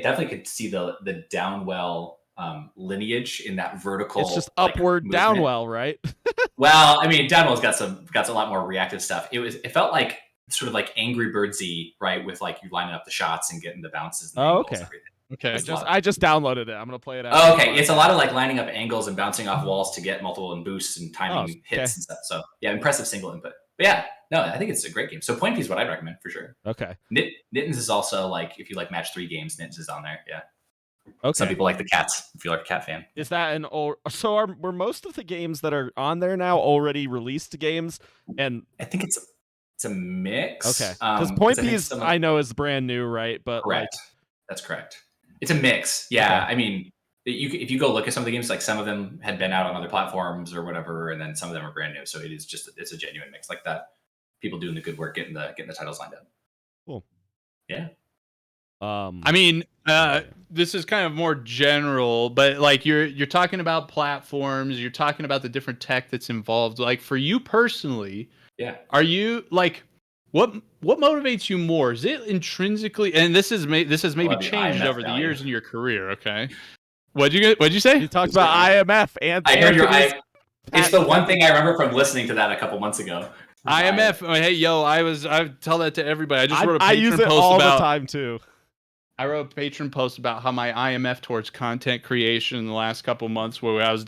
Speaker 4: definitely could see the Downwell lineage in that vertical.
Speaker 2: It's just upward movement. Downwell, right?
Speaker 4: Well, I mean, Downwell's got a lot more reactive stuff. It felt sort of Angry Birdsy, right? With you lining up the shots and getting the bounces. And
Speaker 2: okay.
Speaker 4: And everything.
Speaker 2: Okay, I just downloaded it. I'm gonna play it out.
Speaker 4: Oh, okay. It's a lot of lining up angles and bouncing off walls to get multiple and boosts and timing hits and stuff. So yeah, impressive single input. But yeah, no, I think it's a great game. So Point P is what I'd recommend for sure.
Speaker 2: Okay.
Speaker 4: Nittins is also if you match 3 games, Nittins is on there. Yeah.
Speaker 2: Okay.
Speaker 4: Some people like the cats. If you're a cat fan.
Speaker 2: Is that an old? So were most of the games that are on there now already released games? And
Speaker 4: I think it's a mix.
Speaker 2: Okay. Because Point P I know is brand new, right? But
Speaker 4: correct. That's correct. It's a mix. Yeah.
Speaker 2: Okay.
Speaker 4: I mean, if you go look at some of the games, some of them had been out on other platforms or whatever, and then some of them are brand new. So it's a genuine mix that. People doing the good work, getting the titles lined up.
Speaker 2: Cool.
Speaker 4: Yeah.
Speaker 3: I mean, this is kind of more general, but you're talking about platforms, you're talking about the different tech that's involved. For you personally,
Speaker 4: yeah.
Speaker 3: Are you what motivates you more? Is it intrinsically, and this has maybe changed over the years in your career, okay? What'd you say?
Speaker 2: You talked about IMF and
Speaker 4: I heard it's the one thing I remember from listening to that a couple months ago.
Speaker 3: IMF. Hey, yo, I tell that to everybody. I just wrote a Patreon
Speaker 2: I use it
Speaker 3: post
Speaker 2: all
Speaker 3: about,
Speaker 2: the time too.
Speaker 3: I wrote a Patreon post about how my IMF towards content creation in the last couple months, where I was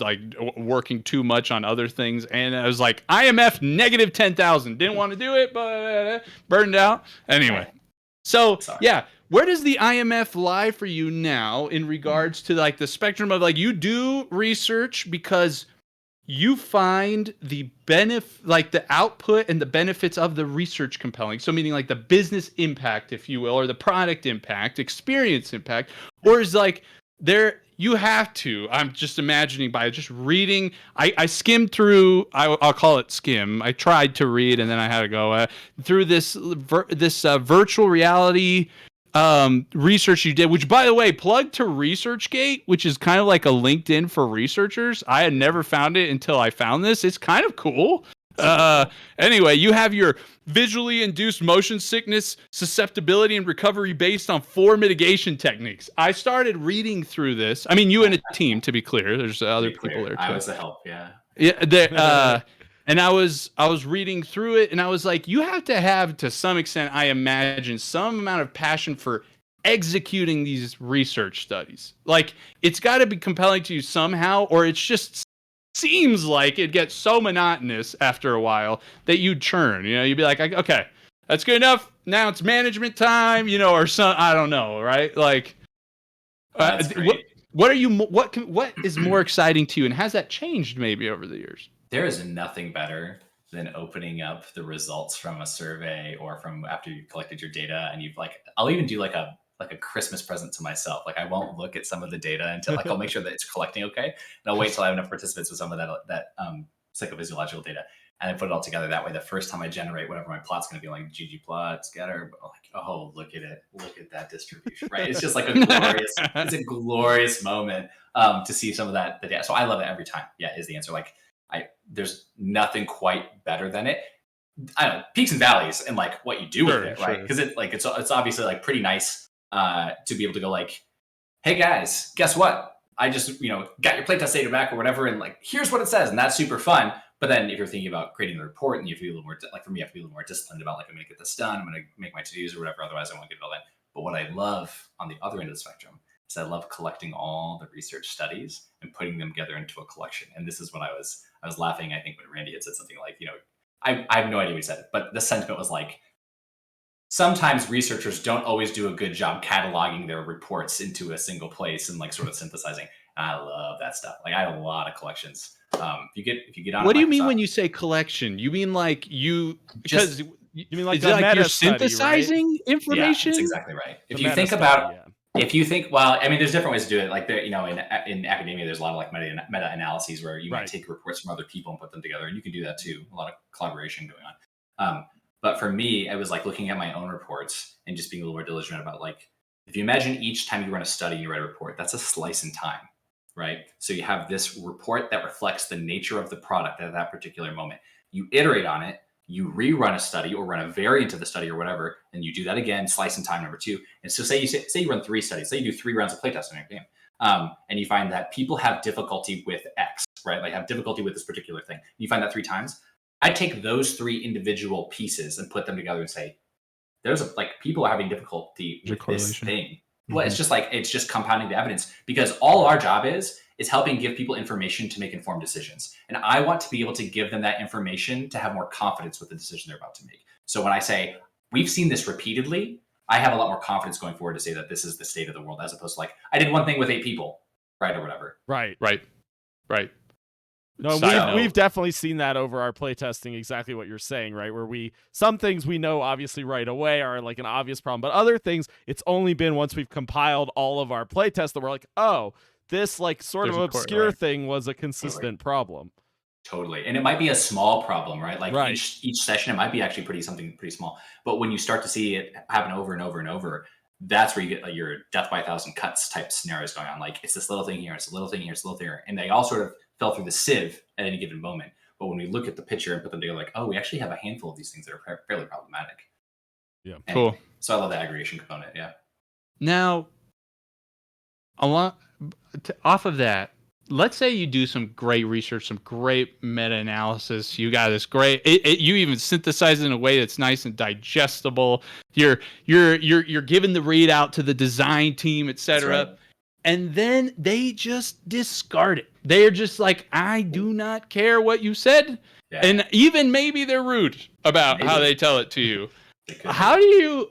Speaker 3: working too much on other things, and I was IMF negative 10,000. Didn't want to do it, but burned out. Anyway, so yeah, where does the IMF lie for you now in regards to the spectrum of you do research because you find the the output and the benefits of the research compelling. So meaning the business impact, if you will, or the product impact, experience impact, or is you have to, I'm just imagining by just reading, I skimmed through, I'll call it skim. I tried to read and then I had to go through this virtual reality research you did, which, by the way, plug to ResearchGate, which is kind of like a LinkedIn for researchers. I had never found it until I found this. It's kind of cool. Anyway, you have your visually induced motion sickness, susceptibility, and recovery based on 4 mitigation techniques. I started reading through this. I mean, you and a team, to be clear. There's other people there too.
Speaker 4: I was the help, yeah.
Speaker 3: Yeah, and I was reading through it, and I was like, you have to some extent, I imagine, some amount of passion for executing these research studies. Like, it's got to be compelling to you somehow, or it's just seems like it gets so monotonous after a while that you'd churn. You'd be like, okay, that's good enough. Now it's management time, or some, I don't know, right? Like, what is more exciting to you, and has that changed maybe over the years?
Speaker 4: There is nothing better than opening up the results from a survey or from after you've collected your data, and I'll even do like a Christmas present to myself. Like, I won't look at some of the data until I'll make sure that it's collecting okay, and I'll wait till I have enough participants with some of that psychophysiological data, and I put it all together. That way, the first time I generate whatever my plot's going to be, like ggplot, scatter, oh, look at it, look at that distribution, right? It's just like it's a glorious moment to see some of the data. So I love it every time. Yeah, is the answer. Like, there's nothing quite better than it. I don't know, peaks and valleys and like what you do with it, right? Because it's obviously like pretty nice to be able to go like, hey guys, guess what? I just got your playtest data back or whatever, and like, here's what it says, and that's super fun. But then if you're thinking about creating the report, and you have to be a little more like, for me, I have to be a little more disciplined about like, I'm going to get this done, I'm going to make my to-dos or whatever, otherwise I won't get it all done. But what I love on the other end of the spectrum is I love collecting all the research studies and putting them together into a collection. And this is when I was laughing, I think, when Randy had said something like, I have no idea what he said, but the sentiment was like, sometimes researchers don't always do a good job cataloging their reports into a single place and like sort of synthesizing. And I love that stuff. Like, I have a lot of collections. If you get on,
Speaker 3: what do you mean when you say collection? You mean like you mean like you're synthesizing information?
Speaker 4: Yeah, that's exactly right. If you think about. If you think, well, I mean, there's different ways to do it. Like, in academia, there's a lot of like meta-analyses where you might take reports from other people and put them together, and you can do that too. A lot of collaboration going on. But for me, I was like looking at my own reports and just being a little more diligent about like, if you imagine each time you run a study and you write a report, that's a slice in time, right? So you have this report that reflects the nature of the product at that particular moment. You iterate on it. You rerun a study or run a variant of the study or whatever, and you do that again, slice in time number 2. And so say you run 3 studies, say you do 3 rounds of playtesting in your game, and you find that people have difficulty with X, right? Like, have difficulty with this particular thing. You find that 3 times. I take those 3 individual pieces and put them together and say, people are having difficulty with this thing. Mm-hmm. Well, it's just compounding the evidence, because all our job is helping give people information to make informed decisions. And I want to be able to give them that information to have more confidence with the decision they're about to make. So when I say, we've seen this repeatedly, I have a lot more confidence going forward to say that this is the state of the world, as opposed to like, I did one thing with 8 people, right? Or whatever.
Speaker 2: Right. No, we've definitely seen that over our playtesting, exactly what you're saying, right? Where some things we know obviously right away are like an obvious problem, but other things, it's only been once we've compiled all of our playtests that we're like, oh, this like sort of obscure thing was a consistent problem.
Speaker 4: Totally. And it might be a small problem, right? Like each session, it might be actually something pretty small. But when you start to see it happen over and over and over, that's where you get like your death by 1,000 cuts type scenarios going on. Like, it's this little thing here, it's a little thing here, it's a little thing here. And they all sort of fell through the sieve at any given moment. But when we look at the picture and put them together, like, oh, we actually have a handful of these things that are fairly problematic.
Speaker 2: Yeah.
Speaker 4: And
Speaker 3: cool.
Speaker 4: So I love the aggregation component. Yeah.
Speaker 3: Now, off of that, let's say you do some great research, some great meta-analysis. You got this great. You even synthesize it in a way that's nice and digestible. You're giving the readout to the design team, etc. Right. And then they just discard it. They're just like, I do not care what you said. Yeah. And even maybe they're rude about how they tell it to you. How do you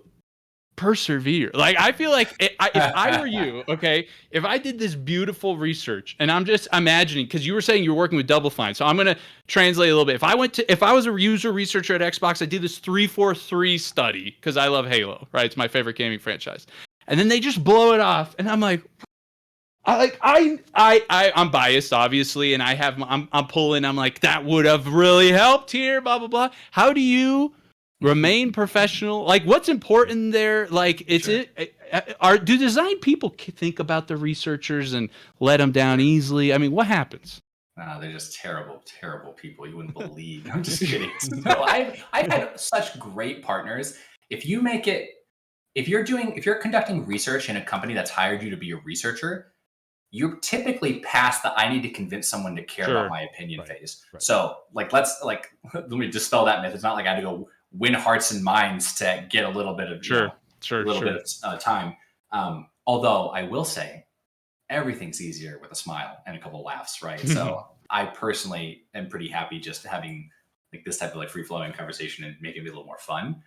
Speaker 3: persevere? Like, I feel like if I were you, okay, if I did this beautiful research, and I'm just imagining, because you were saying you're working with Double Fine, so I'm going to translate a little bit. If I was a user researcher at Xbox, I did this 343 study, because I love Halo, right? It's my favorite gaming franchise. And then they just blow it off, and I'm like, I'm biased, obviously, and I'm pulling. I'm like, that would have really helped here, blah blah blah. How do you Remain professional. Like, what's important there? Like, do design people think about the researchers and let them down easily? I mean, what happens?
Speaker 4: They're just terrible, terrible people. You wouldn't believe. I'm just kidding. No, I've had such great partners. If you're conducting research in a company that's hired you to be a researcher, you're typically past the I need to convince someone to care about my opinion phase. Right. So let me dispel that myth. It's not like I had to go win hearts and minds to get a little bit of bit of time. Although I will say, everything's easier with a smile and a couple of laughs, right? So I personally am pretty happy just having like this type of like free flowing conversation and making it a little more fun.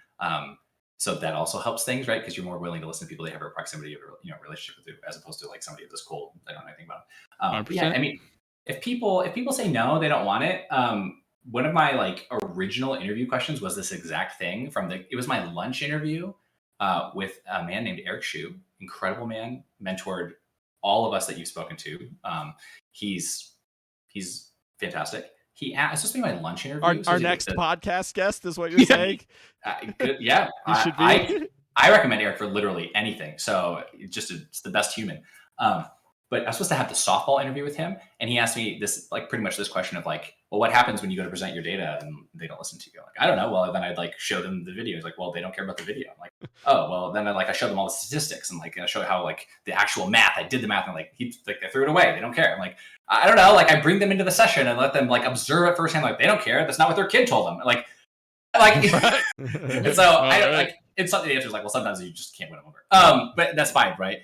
Speaker 4: So that also helps things, right? Because you're more willing to listen to people that have a proximity of a relationship with you, as opposed to like somebody that's cold. I don't know anything about it. Yeah, I mean, if people say no, they don't want it. One of my like original interview questions was this exact thing it was my lunch interview with a man named Eric Shu, incredible man, mentored all of us that you've spoken to. He's fantastic. It's supposed to be my lunch interview.
Speaker 2: Our next podcast guest is what you're saying?
Speaker 4: Good, yeah.
Speaker 2: He should be.
Speaker 4: I recommend Eric for literally anything. So it's the best human. But I was supposed to have the softball interview with him. And he asked me this, like pretty much this question of like, well, what happens when you go to present your data and they don't listen to you? Like, I don't know. Well, then I'd like show them the video. He's like, well, they don't care about the video. I'm like, oh, well, then I show them all the statistics and like I show how like the actual math. I did the math and like they threw it away. They don't care. I'm like, I don't know. Like I bring them into the session and let them like observe it firsthand. Like they don't care. That's not what their kid told them. Like, and so I don't like. It's something. The answer is like, well, sometimes you just can't win them over. But that's fine, right?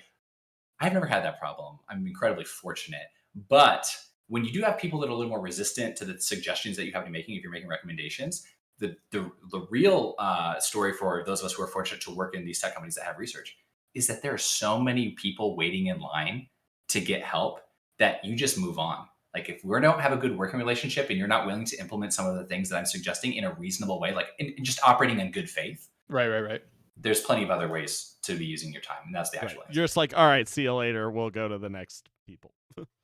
Speaker 4: I've never had that problem. I'm incredibly fortunate. But when you do have people that are a little more resistant to the suggestions that you have to be making, if you're making recommendations, the real story for those of us who are fortunate to work in these tech companies that have research is that there are so many people waiting in line to get help that you just move on. Like if we don't have a good working relationship and you're not willing to implement some of the things that I'm suggesting in a reasonable way, like in just operating in good faith.
Speaker 3: Right.
Speaker 4: There's plenty of other ways to be using your time. And that's the actual answer.
Speaker 2: You're just like, all right, see you later. We'll go to the next people.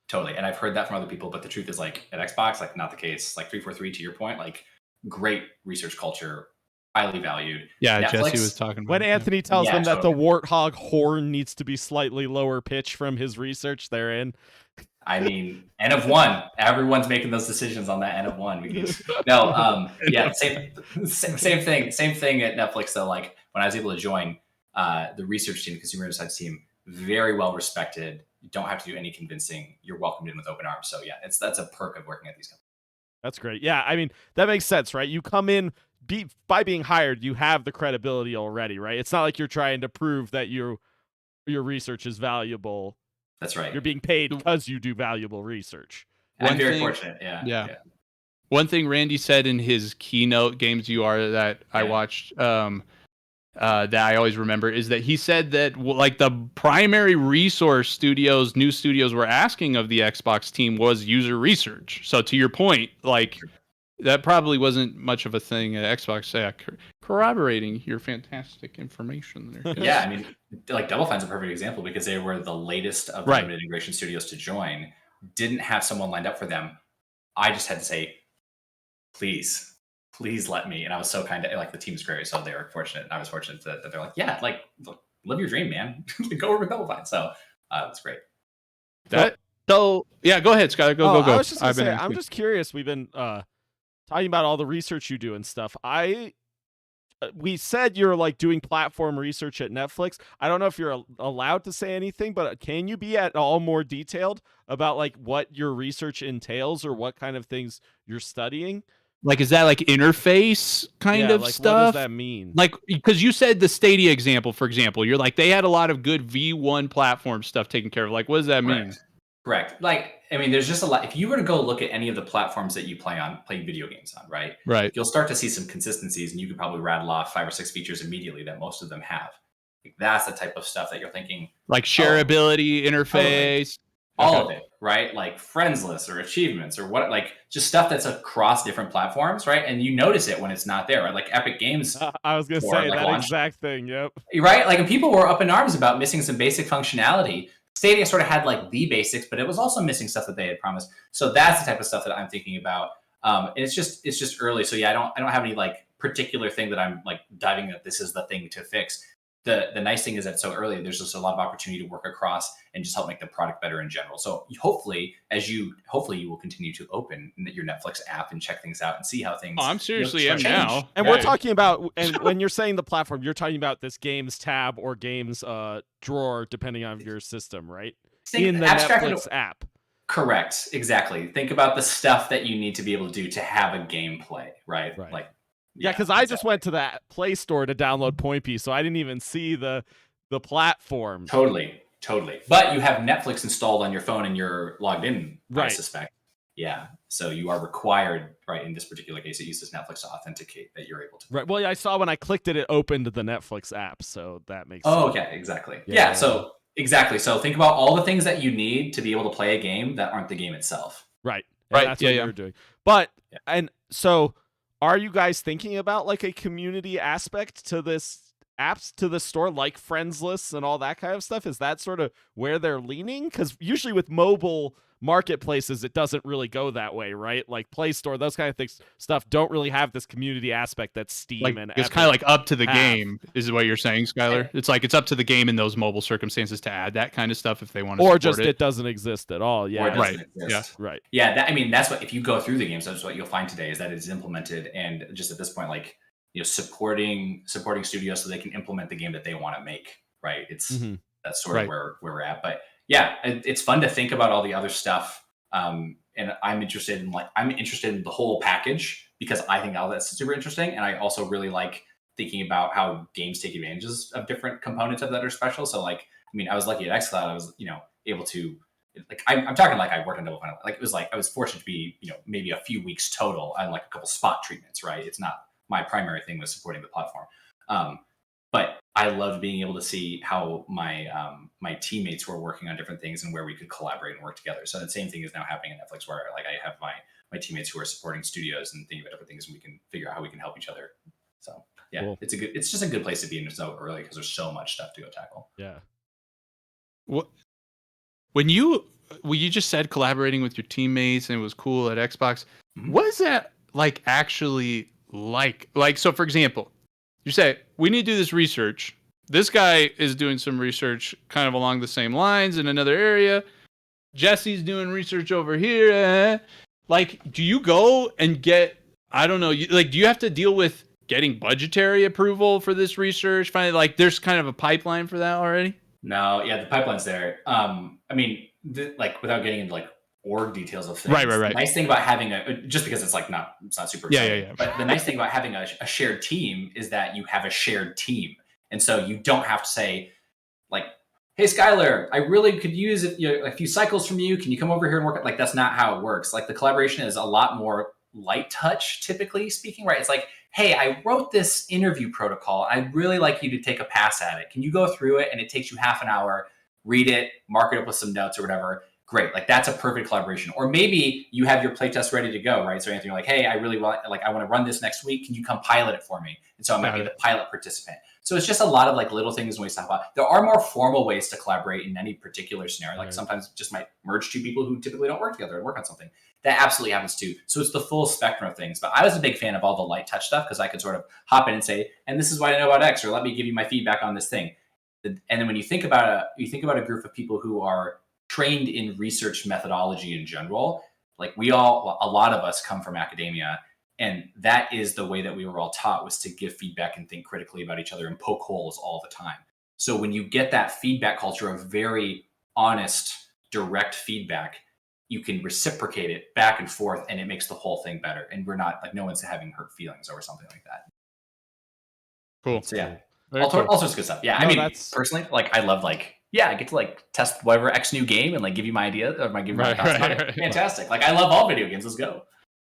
Speaker 4: Totally. And I've heard that from other people, but the truth is like at Xbox, like not the case. Like 343 to your point, like great research culture, highly valued.
Speaker 3: Yeah,
Speaker 4: Netflix,
Speaker 3: Jesse was talking about
Speaker 2: when Anthony tells them that the warthog horn needs to be slightly lower pitch from his research, they're in.
Speaker 4: I mean, N of one. Everyone's making those decisions on that N of one. Because same thing at Netflix though. Like when I was able to join the research team, the consumer insights team, very well respected. You don't have to do any convincing. You're welcomed in with open arms. So yeah, that's a perk of working at these companies.
Speaker 2: That's great. Yeah, I mean that makes sense, right? You come in by being hired, you have the credibility already, right? It's not like you're trying to prove that your research is valuable.
Speaker 4: That's right.
Speaker 2: You're being paid because you do valuable research.
Speaker 4: I'm very fortunate. Yeah.
Speaker 3: One thing Randy said in his keynote Games You Are that I watched that I always remember is that he said that like the primary resource new studios were asking of the Xbox team was user research. So to your point, like that probably wasn't much of a thing at Xbox. Corroborating your fantastic information there.
Speaker 4: Yeah, I mean, like Double Fine's a perfect example because they were the latest of the limited integration studios to join. Didn't have someone lined up for them. I just had to say, please let me. And I was so kind of like the team's great, so they were fortunate. I was fortunate that they're like, yeah, like live your dream, man. Go over with Double Fine. So it's great.
Speaker 3: So yeah, go ahead, Skylar. Go.
Speaker 2: I was just gonna say, I'm just curious. We've been talking about all the research you do and stuff. We said you're like doing platform research at Netflix. I don't know if you're allowed to say anything, but can you be at all more detailed about like what your research entails or what kind of things you're studying?
Speaker 3: Like, is that like interface kind of
Speaker 2: like,
Speaker 3: stuff?
Speaker 2: What does that mean?
Speaker 3: Like, because you said the Stadia example, for example, you're like, they had a lot of good V1 platform stuff taken care of. Like, what does that mean?
Speaker 4: Correct. Like, I mean, there's just a lot. If you were to go look at any of the platforms that you play video games on, right? You'll start to see some consistencies, and you could probably rattle off 5 or 6 features immediately that most of them have. Like, that's the type of stuff that you're thinking.
Speaker 3: Like shareability, interface.
Speaker 4: All of it, right? Like friends lists or achievements or what, like just stuff that's across different platforms, right? And you notice it when it's not there, right? Like Epic Games.
Speaker 2: I was going to say that exact thing. Yep.
Speaker 4: Right? Like, and people were up in arms about missing some basic functionality. Stadia sort of had like the basics, but it was also missing stuff that they had promised. So that's the type of stuff that I'm thinking about. And it's just early. So yeah, I don't have any like particular thing that I'm like diving that this is the thing to fix. The nice thing is that so early, there's just a lot of opportunity to work across and just help make the product better in general. So hopefully you will continue to open your Netflix app and check things out and see how things.
Speaker 3: Oh, I'm seriously am
Speaker 4: change.
Speaker 3: now.
Speaker 2: And we're talking about, and when you're saying the platform, you're talking about this games tab or games drawer, depending on your system, right? In the Netflix app.
Speaker 4: Correct. Exactly. Think about the stuff that you need to be able to do to have a gameplay, right? Like.
Speaker 2: Yeah, because I just went to that Play Store to download Point P, so I didn't even see the platform.
Speaker 4: Totally. But you have Netflix installed on your phone and you're logged in,
Speaker 2: right.
Speaker 4: I suspect. Yeah. So you are required, right, in this particular case, it uses Netflix to authenticate that you're able to.
Speaker 2: Right. Well, I saw when I clicked it, it opened the Netflix app, so that makes sense.
Speaker 4: Oh, okay. Exactly. Yeah. So exactly. So think about all the things that you need to be able to play a game that aren't the game itself.
Speaker 2: Right.
Speaker 3: Right.
Speaker 2: That's what you're doing. But, and so... Are you guys thinking about like a community aspect to this apps, to the store, like friends lists and all that kind of stuff? Is that sort of where they're leaning? Because usually with mobile marketplaces, it doesn't really go that way, right? Like Play Store, those kind of things, stuff don't really have this community aspect that Steam
Speaker 3: like,
Speaker 2: and
Speaker 3: it's kind of like up to the game, is what you're saying, Skylar. It's like it's up to the game in those mobile circumstances to add that kind of stuff if they want to.
Speaker 2: Or just it doesn't exist at all. Yeah,
Speaker 4: right.
Speaker 2: Yeah, right.
Speaker 4: Yeah, I mean that's what if you go through the games, that's what you'll find today is that it's implemented and just at this point, like supporting studios so they can implement the game that they want to make. Right. It's that's sort of where we're at, but. Yeah, it's fun to think about all the other stuff, and I'm interested in the whole package because I think all that's super interesting, and I also really like thinking about how games take advantages of different components of that are special. So, like, I mean, I was lucky at XCloud; I was able to like I'm talking like I worked on Double Fine. Like it was like I was fortunate to be maybe a few weeks total on like a couple spot treatments. Right, it's not my primary thing was supporting the platform. But I loved being able to see how my teammates were working on different things and where we could collaborate and work together. So the same thing is now happening at Netflix, where like I have my teammates who are supporting studios and thinking about different things, and we can figure out how we can help each other. So yeah, cool. It's just a good place to be in so early because there's so much stuff to go tackle.
Speaker 2: Yeah.
Speaker 3: When you just said collaborating with your teammates and it was cool at Xbox, what is that like actually like? Like, so for example, you say, we need to do this research. This guy is doing some research kind of along the same lines in another area. Jesse's doing research over here. Like, do you go and get, I don't know, do you have to deal with getting budgetary approval for this research? Finally, like, there's kind of a pipeline for that already?
Speaker 4: No, yeah, the pipeline's there. I mean, like, without getting into, like, org details of things.
Speaker 3: Right.
Speaker 4: The nice thing about having just because it's like it's not super exciting.
Speaker 3: Yeah.
Speaker 4: But the nice thing about having a shared team is that you have a shared team. And so you don't have to say like, hey, Skylar, I really could use a few cycles from you. Can you come over here and work? Like, that's not how it works. Like the collaboration is a lot more light touch, typically speaking, right? It's like, hey, I wrote this interview protocol. I'd really like you to take a pass at it. Can you go through it? And it takes you half an hour, read it, mark it up with some notes or whatever. Great. Like that's a perfect collaboration. Or maybe you have your playtest ready to go, right? So Anthony, you're like, hey, I want to run this next week. Can you come pilot it for me? And so I might be the pilot participant. So it's just a lot of like little things and ways to help out. There are more formal ways to collaborate in any particular scenario. Like sometimes just might merge two people who typically don't work together and work on something. That absolutely happens too. So it's the full spectrum of things. But I was a big fan of all the light touch stuff because I could sort of hop in and say, and this is what I know about X, or let me give you my feedback on this thing. And then when you think about a group of people who are trained in research methodology in general, like a lot of us come from academia, and that is the way that we were all taught, was to give feedback and think critically about each other and poke holes all the time. So when you get that feedback culture of very honest, direct feedback, you can reciprocate it back and forth, and it makes the whole thing better. And we're not like, no one's having hurt feelings over something like that.
Speaker 3: Cool.
Speaker 4: So yeah, all sorts of good stuff. Yeah, no, I mean, personally, like I love I get to like test whatever X new game and like give you my idea or give you my thoughts about it. Fantastic. Like I love all video games. Let's go.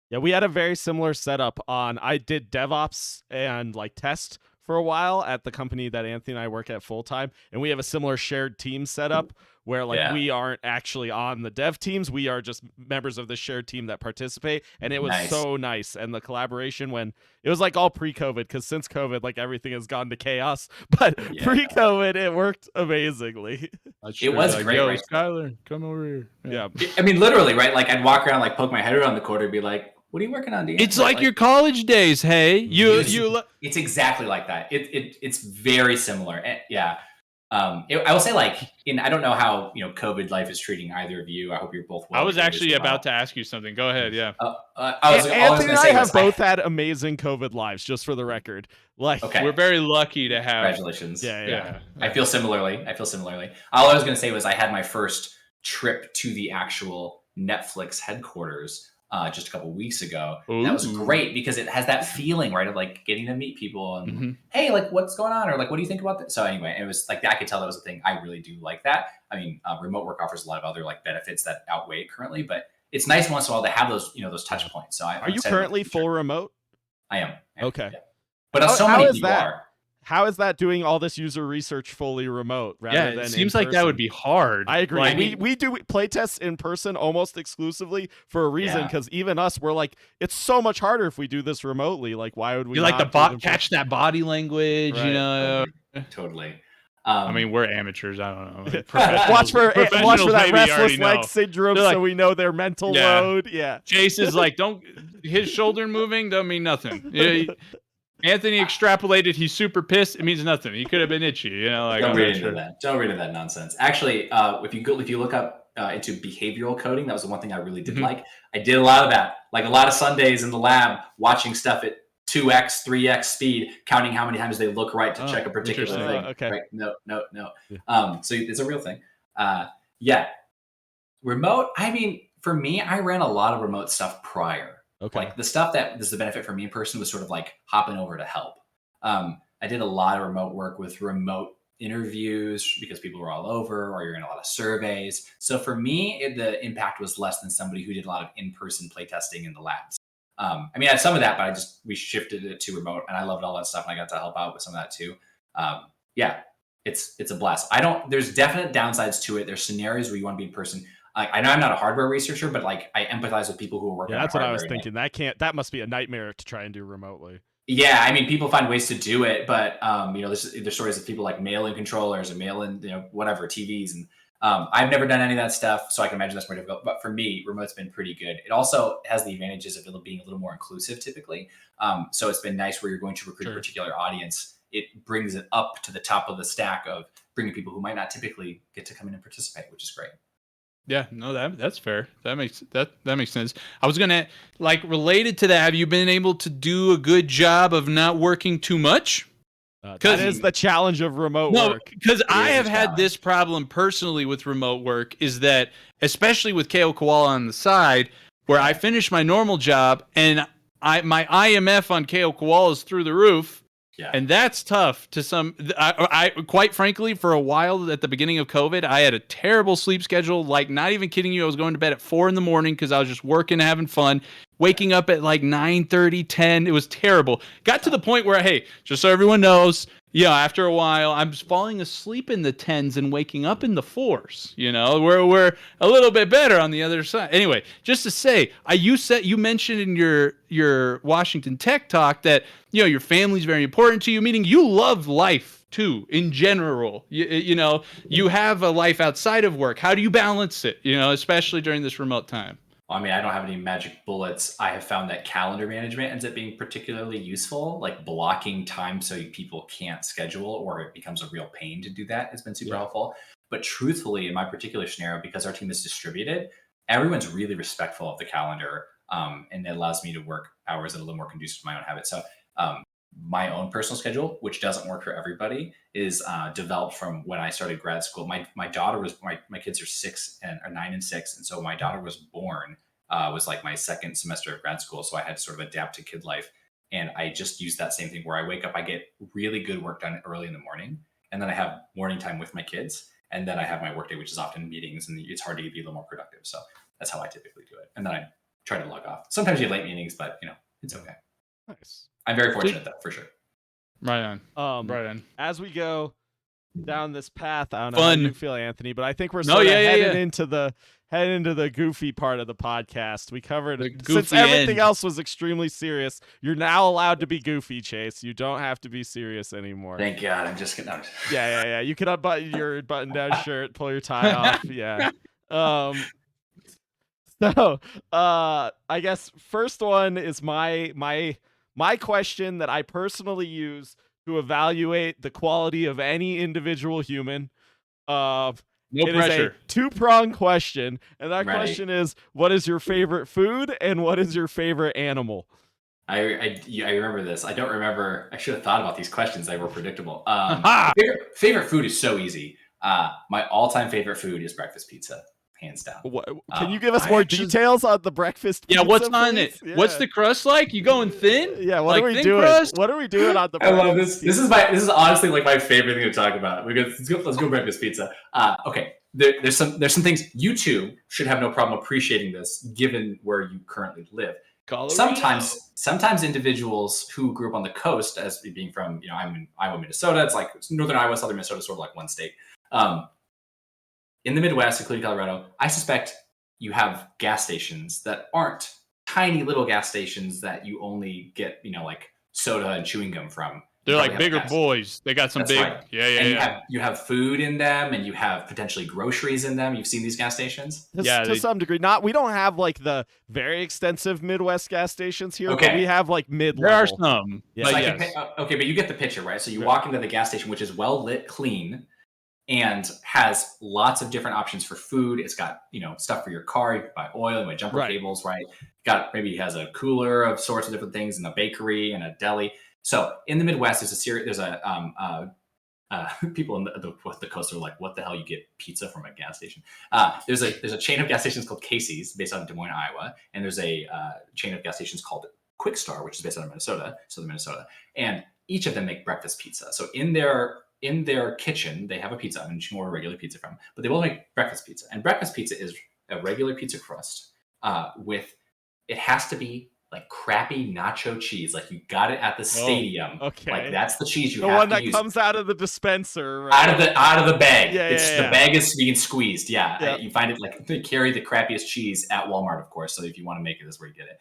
Speaker 2: Yeah, we had a very similar setup I did DevOps and like test for a while at the company that Anthony and I work at full time. And we have a similar shared team setup where like we aren't actually on the dev teams. We are just members of the shared team that participate. And it was so nice. And the collaboration when it was like all pre-COVID, because since COVID, like everything has gone to chaos. But pre-COVID, it worked amazingly.
Speaker 4: It was great.
Speaker 3: Yo, Skylar, come over here.
Speaker 2: Yeah.
Speaker 4: I mean, literally, right? Like I'd walk around, like poke my head around the corner and be like, What are you working on, Dean?
Speaker 3: It's like your college days. Hey,
Speaker 4: it's exactly like that. It's very simlar. And yeah. I will say, like, I don't know how COVID life is treating either of you. I hope you're both well.
Speaker 3: I was actually about to ask you something. Go ahead. Yeah.
Speaker 2: Anthony and I have both had amazing COVID lives, just for the record. Like,
Speaker 4: okay.
Speaker 3: We're very lucky to have.
Speaker 4: Congratulations.
Speaker 3: Yeah.
Speaker 4: I feel similarly. All I was going to say was I had my first trip to the actual Netflix headquarters just a couple weeks ago. That was great because it has that feeling, right, of like getting to meet people and hey, like, what's going on, or like, what do you think about this? So anyway, it was like I could tell that was a thing. I really do like that. I mean, remote work offers a lot of other like benefits that outweigh it currently, but it's nice once in a while to have those those touch points. So
Speaker 2: are you currently full remote?
Speaker 4: I am.
Speaker 2: Okay.
Speaker 4: Yeah. But so many people are.
Speaker 2: How is that doing all this user research fully remote rather than
Speaker 3: it seems like that would be hard.
Speaker 2: I agree.
Speaker 4: Like,
Speaker 2: we do playtests in person almost exclusively for a reason, because even us, we're like, it's so much harder if we do this remotely. Like, why would we
Speaker 3: like the catch that body language,
Speaker 2: right.
Speaker 4: Totally.
Speaker 3: I mean, we're amateurs. I don't know.
Speaker 2: watch for that restless leg syndrome,
Speaker 3: like,
Speaker 2: so we know their mental load. Yeah.
Speaker 3: Chase is like, his shoulder moving don't mean nothing. Anthony extrapolated. He's super pissed. It means nothing. He could have been itchy. Like,
Speaker 4: don't read into that. Don't read into that nonsense. Actually, if you look up into behavioral coding, that was the one thing I really did like. I did a lot of that. Like a lot of Sundays in the lab, watching stuff at 2x, 3x speed, counting how many times they look right to check a particular thing.
Speaker 2: Okay.
Speaker 4: Right? No. So it's a real thing. Yeah. Remote. I mean, for me, I ran a lot of remote stuff prior.
Speaker 2: Okay.
Speaker 4: Like the stuff that is the benefit for me in person was sort of like hopping over to help. I did a lot of remote work with remote interviews because people were all over, or you're in a lot of surveys. So for me, the impact was less than somebody who did a lot of in-person playtesting in the labs. I mean, I had some of that, but we shifted it to remote, and I loved all that stuff, and I got to help out with some of that too. Yeah, it's a blast. There's definite downsides to it. There's scenarios where you want to be in person. I know I'm not a hardware researcher, but like I empathize with people who are working.
Speaker 2: Yeah, that's
Speaker 4: on
Speaker 2: what I was
Speaker 4: hardware.
Speaker 2: thinking. That must be a nightmare to try and do remotely.
Speaker 4: Yeah, I mean, people find ways to do it, but there's stories of people like mail-in controllers and mail-in, whatever TVs, and I've never done any of that stuff, so I can imagine that's more difficult. But for me, remote's been pretty good. It also has the advantages of it being a little more inclusive, typically. So it's been nice where you're going to recruit a particular audience. It brings it up to the top of the stack of bringing people who might not typically get to come in and participate, which is great.
Speaker 3: Yeah, no, that's fair. That makes sense. I was gonna related to that. Have you been able to do a good job of not working too much?
Speaker 2: That is the challenge of remote work.
Speaker 3: Because I have had this problem personally with remote work. Is that especially with KO Koala on the side, where I finish my normal job and my IMF on KO Koala is through the roof.
Speaker 4: Yeah.
Speaker 3: And that's tough to some. I quite frankly, for a while at the beginning of COVID, I had a terrible sleep schedule. Like, not even kidding you, I was going to bed at 4 a.m. because I was just working, having fun, waking up at like 9:30, 10. It was terrible. Got to the point where, hey, just so everyone knows, after a while, I'm falling asleep in the 10s and waking up in the 4s. We're a little bit better on the other side. Anyway, just to say, you mentioned in your Washington Tech talk that your family's very important to you, meaning you love life too in general. You have a life outside of work. How do you balance it? Especially during this remote time.
Speaker 4: I mean, I don't have any magic bullets. I have found that calendar management ends up being particularly useful, like blocking time so people can't schedule, or it becomes a real pain to do that has been super helpful. But truthfully, in my particular scenario, because our team is distributed, everyone's really respectful of the calendar, and it allows me to work hours that are a little more conducive to my own habits. So my own personal schedule, which doesn't work for everybody, is developed from when I started grad school. My daughter was my kids are 9 and 6, and so my daughter was born was like my second semester of grad school, so I had to sort of adapt to kid life, and I just used that same thing where I wake up, I get really good work done early in the morning, and then I have morning time with my kids, and then I have my workday, which is often meetings, and it's hard to be a little more productive. So that's how I typically do it, and then I try to log off. Sometimes you have late meetings, but it's okay.
Speaker 2: Nice.
Speaker 4: I'm very fortunate though, for sure.
Speaker 3: Right on. Right on.
Speaker 2: As we go down this path, I don't know
Speaker 3: Fun.
Speaker 2: how you feel, Anthony, but I think we're sort of heading into the goofy part of the podcast. We covered since everything else was extremely serious. You're now allowed to be goofy, Chase. You don't have to be serious anymore.
Speaker 4: Thank God. I'm just kidding.
Speaker 2: Yeah. You can unbutton your button-down shirt, pull your tie off. Yeah. So, I guess first one is my question that I personally use to evaluate the quality of any individual human. Uh,
Speaker 3: No
Speaker 2: it
Speaker 3: pressure.
Speaker 2: is a two-pronged question, and that
Speaker 4: Right.
Speaker 2: question is, what is your favorite food and what is your favorite animal?
Speaker 4: I remember this. I don't remember. I should have thought about these questions. They were predictable.
Speaker 3: Aha!
Speaker 4: Favorite food is so easy. My all-time favorite food is breakfast pizza, hands down.
Speaker 2: Can you give us
Speaker 3: I
Speaker 2: more
Speaker 3: actually-
Speaker 2: details on the breakfast
Speaker 3: Yeah,
Speaker 2: pizza,
Speaker 3: what's on it?
Speaker 2: please?
Speaker 3: What's
Speaker 2: Yeah.
Speaker 3: the crust like? You going thin?
Speaker 2: Yeah, what
Speaker 3: Like
Speaker 2: are we
Speaker 3: thin
Speaker 2: doing?
Speaker 3: crust?
Speaker 2: What are we doing on the
Speaker 4: I love
Speaker 2: breakfast
Speaker 4: this.
Speaker 2: pizza?
Speaker 4: This is honestly like my favorite thing to talk about. Let's go breakfast pizza. Okay. There's some things you two should have no problem appreciating this, given where you currently live.
Speaker 3: Colorado.
Speaker 4: Sometimes individuals who grew up on the coast, as being from, I'm in Iowa, Minnesota. It's like northern Iowa, southern Minnesota, sort of like one state. In the Midwest, including Colorado, I suspect you have gas stations that aren't tiny little gas stations that you only get, like soda and chewing gum from.
Speaker 3: They're
Speaker 4: You
Speaker 3: like
Speaker 4: probably have
Speaker 3: bigger
Speaker 4: gas.
Speaker 3: boys. They got some
Speaker 4: That's
Speaker 3: big.
Speaker 4: right.
Speaker 3: Yeah,
Speaker 4: And you have food in them, and you have potentially groceries in them. You've seen these gas stations.
Speaker 2: To some degree. We don't have like the very extensive Midwest gas stations here, but
Speaker 4: Okay.
Speaker 2: we have like mid-level.
Speaker 3: There are some.
Speaker 2: Yeah.
Speaker 3: But
Speaker 4: So
Speaker 3: yes.
Speaker 4: okay, but you get the picture, right? So you
Speaker 2: Sure.
Speaker 4: walk into the gas station, which is well lit, clean, and has lots of different options for food. It's got stuff for your car. You can buy oil, you buy jumper
Speaker 2: Right.
Speaker 4: cables, right? Maybe has a cooler of sorts of different things, and a bakery and a deli. So in the Midwest, there's a people in the coast are like, what the hell? You get pizza from a gas station? There's a chain of gas stations called Casey's, based out of Des Moines, Iowa, and there's a chain of gas stations called Quick Star, which is based out of Minnesota, southern Minnesota, and each of them make breakfast pizza. So in their kitchen, they have a pizza oven you can order regular pizza from, but they will make breakfast pizza. And breakfast pizza is a regular pizza crust it has to be like crappy nacho cheese, like you got it at the stadium.
Speaker 2: Okay.
Speaker 4: Like that's the cheese you
Speaker 2: The
Speaker 4: have
Speaker 2: one
Speaker 4: to
Speaker 2: that
Speaker 4: use.
Speaker 2: comes out of the dispenser, right?
Speaker 4: Out of the bag.
Speaker 2: Yeah,
Speaker 4: The bag is being squeezed. Yeah.
Speaker 2: Yeah.
Speaker 4: You find it like they carry the crappiest cheese at Walmart, of course. So if you want to make it, that's where you get it.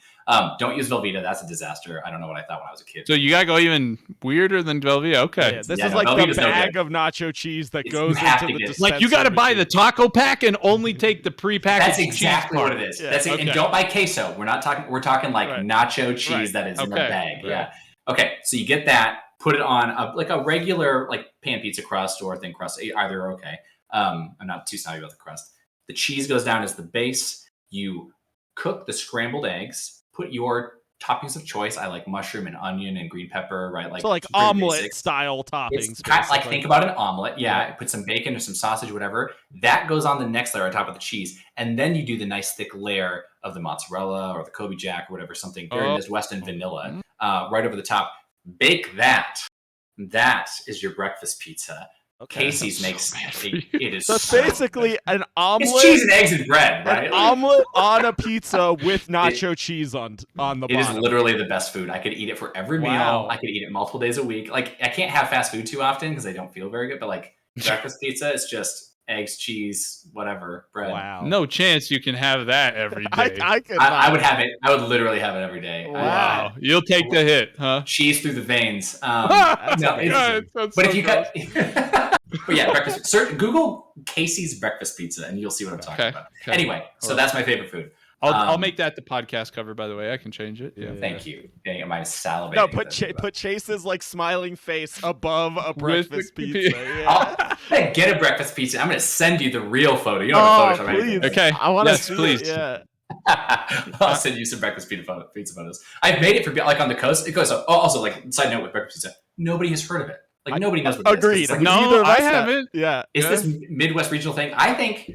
Speaker 4: Don't use Velveeta. That's a disaster. I don't know what I thought when I was a kid.
Speaker 3: So you gotta go even weirder than Velveeta. Okay.
Speaker 2: Yeah, this
Speaker 4: Yeah,
Speaker 2: is
Speaker 4: no,
Speaker 2: like the
Speaker 4: Velveeta's no
Speaker 2: bag
Speaker 4: good.
Speaker 2: of nacho cheese that
Speaker 4: You
Speaker 2: goes
Speaker 4: have
Speaker 2: into
Speaker 4: to
Speaker 2: the
Speaker 4: get it.
Speaker 2: dispenser.
Speaker 3: Like you gotta buy the
Speaker 2: machine.
Speaker 3: taco pack and only take the prepackaged
Speaker 4: That's
Speaker 3: cheese
Speaker 4: exactly
Speaker 3: part.
Speaker 4: what it is.
Speaker 2: Yeah,
Speaker 4: That's it.
Speaker 3: okay.
Speaker 4: And don't buy queso. We're talking like
Speaker 2: Right.
Speaker 4: nacho cheese
Speaker 2: Right.
Speaker 4: that is in a
Speaker 3: Okay.
Speaker 4: bag.
Speaker 3: Right.
Speaker 4: Yeah. Okay. So you get that, put it on a regular like pan pizza crust or thin crust. Either are okay. I'm not too snobby about the crust. The cheese goes down as the base. You cook the scrambled eggs. Put your toppings of choice. I like mushroom and onion and green pepper. Right.
Speaker 2: So like
Speaker 4: very
Speaker 2: omelet
Speaker 4: basic.
Speaker 2: style toppings.
Speaker 4: It's kind of like
Speaker 2: basically.
Speaker 4: think about an omelet. Yeah, put some bacon or some sausage, whatever. That goes on the next layer on top of the cheese, and then you do the nice thick layer of the mozzarella or the Kobe Jack or whatever, something very Midwestern vanilla, right over the top. Bake that. That is your breakfast pizza.
Speaker 2: Okay.
Speaker 4: Casey's makes it is
Speaker 2: So it's
Speaker 4: so
Speaker 2: basically
Speaker 4: good.
Speaker 2: an omelet.
Speaker 4: It's cheese and eggs and bread, right?
Speaker 2: An omelet on a pizza with nacho cheese on the
Speaker 4: It is
Speaker 2: bottom.
Speaker 4: literally the best food. I could eat it for every meal.
Speaker 2: Wow.
Speaker 4: I could eat it multiple days a week. Like I can't have fast food too often because they don't feel very good. But like breakfast pizza is just eggs, cheese, whatever, bread.
Speaker 2: Wow.
Speaker 3: No chance you can have that every day.
Speaker 2: I could.
Speaker 4: I would have it. I would literally have it every day.
Speaker 2: Wow.
Speaker 3: You'll take the hit, huh?
Speaker 4: Cheese through the veins.
Speaker 2: That's
Speaker 4: No,
Speaker 2: amazing.
Speaker 3: God, that's
Speaker 4: but
Speaker 3: so
Speaker 4: if you
Speaker 3: gross.
Speaker 4: cut, but yeah, breakfast. Google Casey's breakfast pizza, and you'll see what I'm talking about.
Speaker 3: Okay.
Speaker 4: Anyway, so that's my favorite food.
Speaker 3: I'll make that the podcast cover, by the way. I can change it. Yeah.
Speaker 4: Thank you. Dang, am I salivating?
Speaker 2: No, put
Speaker 4: at this?
Speaker 2: put Chase's like smiling face above a breakfast
Speaker 3: the-
Speaker 2: pizza. Yeah.
Speaker 4: I'm gonna get a breakfast pizza. I'm gonna send you the real photo. You don't have to Photoshop anything.
Speaker 2: please.
Speaker 3: Okay.
Speaker 2: I want to
Speaker 3: Yes,
Speaker 2: see
Speaker 3: please.
Speaker 2: it. Yeah.
Speaker 4: I'll send you some breakfast pizza photos. I've made it for like on the coast. It goes. Also, like side note with breakfast pizza, nobody has heard of it. Like nobody knows what it is.
Speaker 2: Agreed.
Speaker 4: It's like,
Speaker 3: No,
Speaker 2: Neither of
Speaker 3: I
Speaker 2: us have.
Speaker 3: haven't.
Speaker 2: Yeah.
Speaker 4: Is this Midwest regional thing? I think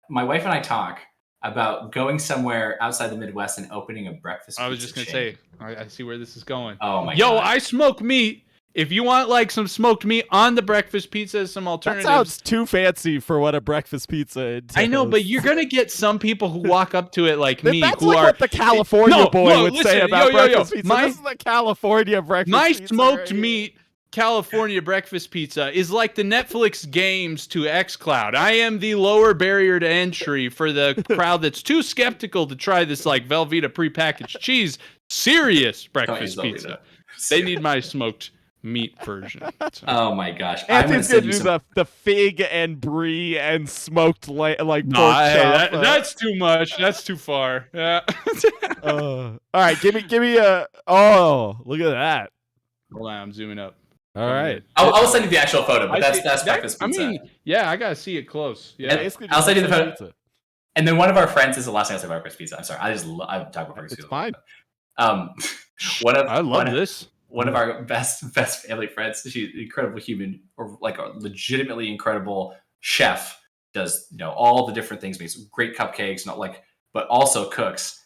Speaker 4: my wife and I talk about going somewhere outside the Midwest and opening a breakfast.
Speaker 3: I was
Speaker 4: pizza
Speaker 3: just gonna
Speaker 4: chain.
Speaker 3: say, I see where this is going.
Speaker 4: Oh my
Speaker 3: Yo,
Speaker 4: god!
Speaker 3: I smoke meat. If you want like some smoked meat on the breakfast pizza, some
Speaker 2: That
Speaker 3: alternatives.
Speaker 2: sounds too fancy for what a breakfast pizza entails.
Speaker 3: I know, but you're gonna get some people who walk up to it like me,
Speaker 2: That's
Speaker 3: who
Speaker 2: like
Speaker 3: are
Speaker 2: what the California
Speaker 3: No,
Speaker 2: boy
Speaker 3: no,
Speaker 2: would say
Speaker 3: listen,
Speaker 2: about
Speaker 3: yo, yo, yo.
Speaker 2: breakfast pizza.
Speaker 3: My-
Speaker 2: This is the California breakfast
Speaker 3: my
Speaker 2: pizza.
Speaker 3: smoked
Speaker 2: right here.
Speaker 3: meat California breakfast pizza is like the Netflix games to XCloud. I am the lower barrier to entry for the crowd that's too skeptical to try this like Velveeta prepackaged cheese serious
Speaker 4: Don't
Speaker 3: breakfast
Speaker 4: use Velveeta.
Speaker 3: pizza. They need my smoked meat version. So.
Speaker 4: Oh my gosh! I'm
Speaker 2: Anthony's
Speaker 4: gonna
Speaker 2: gonna
Speaker 4: send
Speaker 2: do
Speaker 4: you some.
Speaker 2: the fig and brie and smoked like pork
Speaker 3: No, hey,
Speaker 2: chop.
Speaker 3: that's too much. That's too far. Yeah.
Speaker 2: All right, give me a. Oh, look at that.
Speaker 3: Hold on, I'm zooming up.
Speaker 2: All right.
Speaker 4: I'll send you the actual photo, but that's breakfast
Speaker 3: I
Speaker 4: pizza.
Speaker 3: mean, yeah, I gotta see it close. Yeah.
Speaker 2: Basically
Speaker 4: I'll
Speaker 2: just
Speaker 4: send you the
Speaker 2: like
Speaker 4: photo.
Speaker 2: pizza.
Speaker 4: And then one of our friends is the last thing I said about breakfast pizza. I'm sorry, I talk about breakfast
Speaker 2: It's
Speaker 4: pizza.
Speaker 2: fine.
Speaker 3: I love this.
Speaker 4: One of our best family friends. She's an incredible human, or like a legitimately incredible chef. Does all the different things, makes great cupcakes, but also cooks.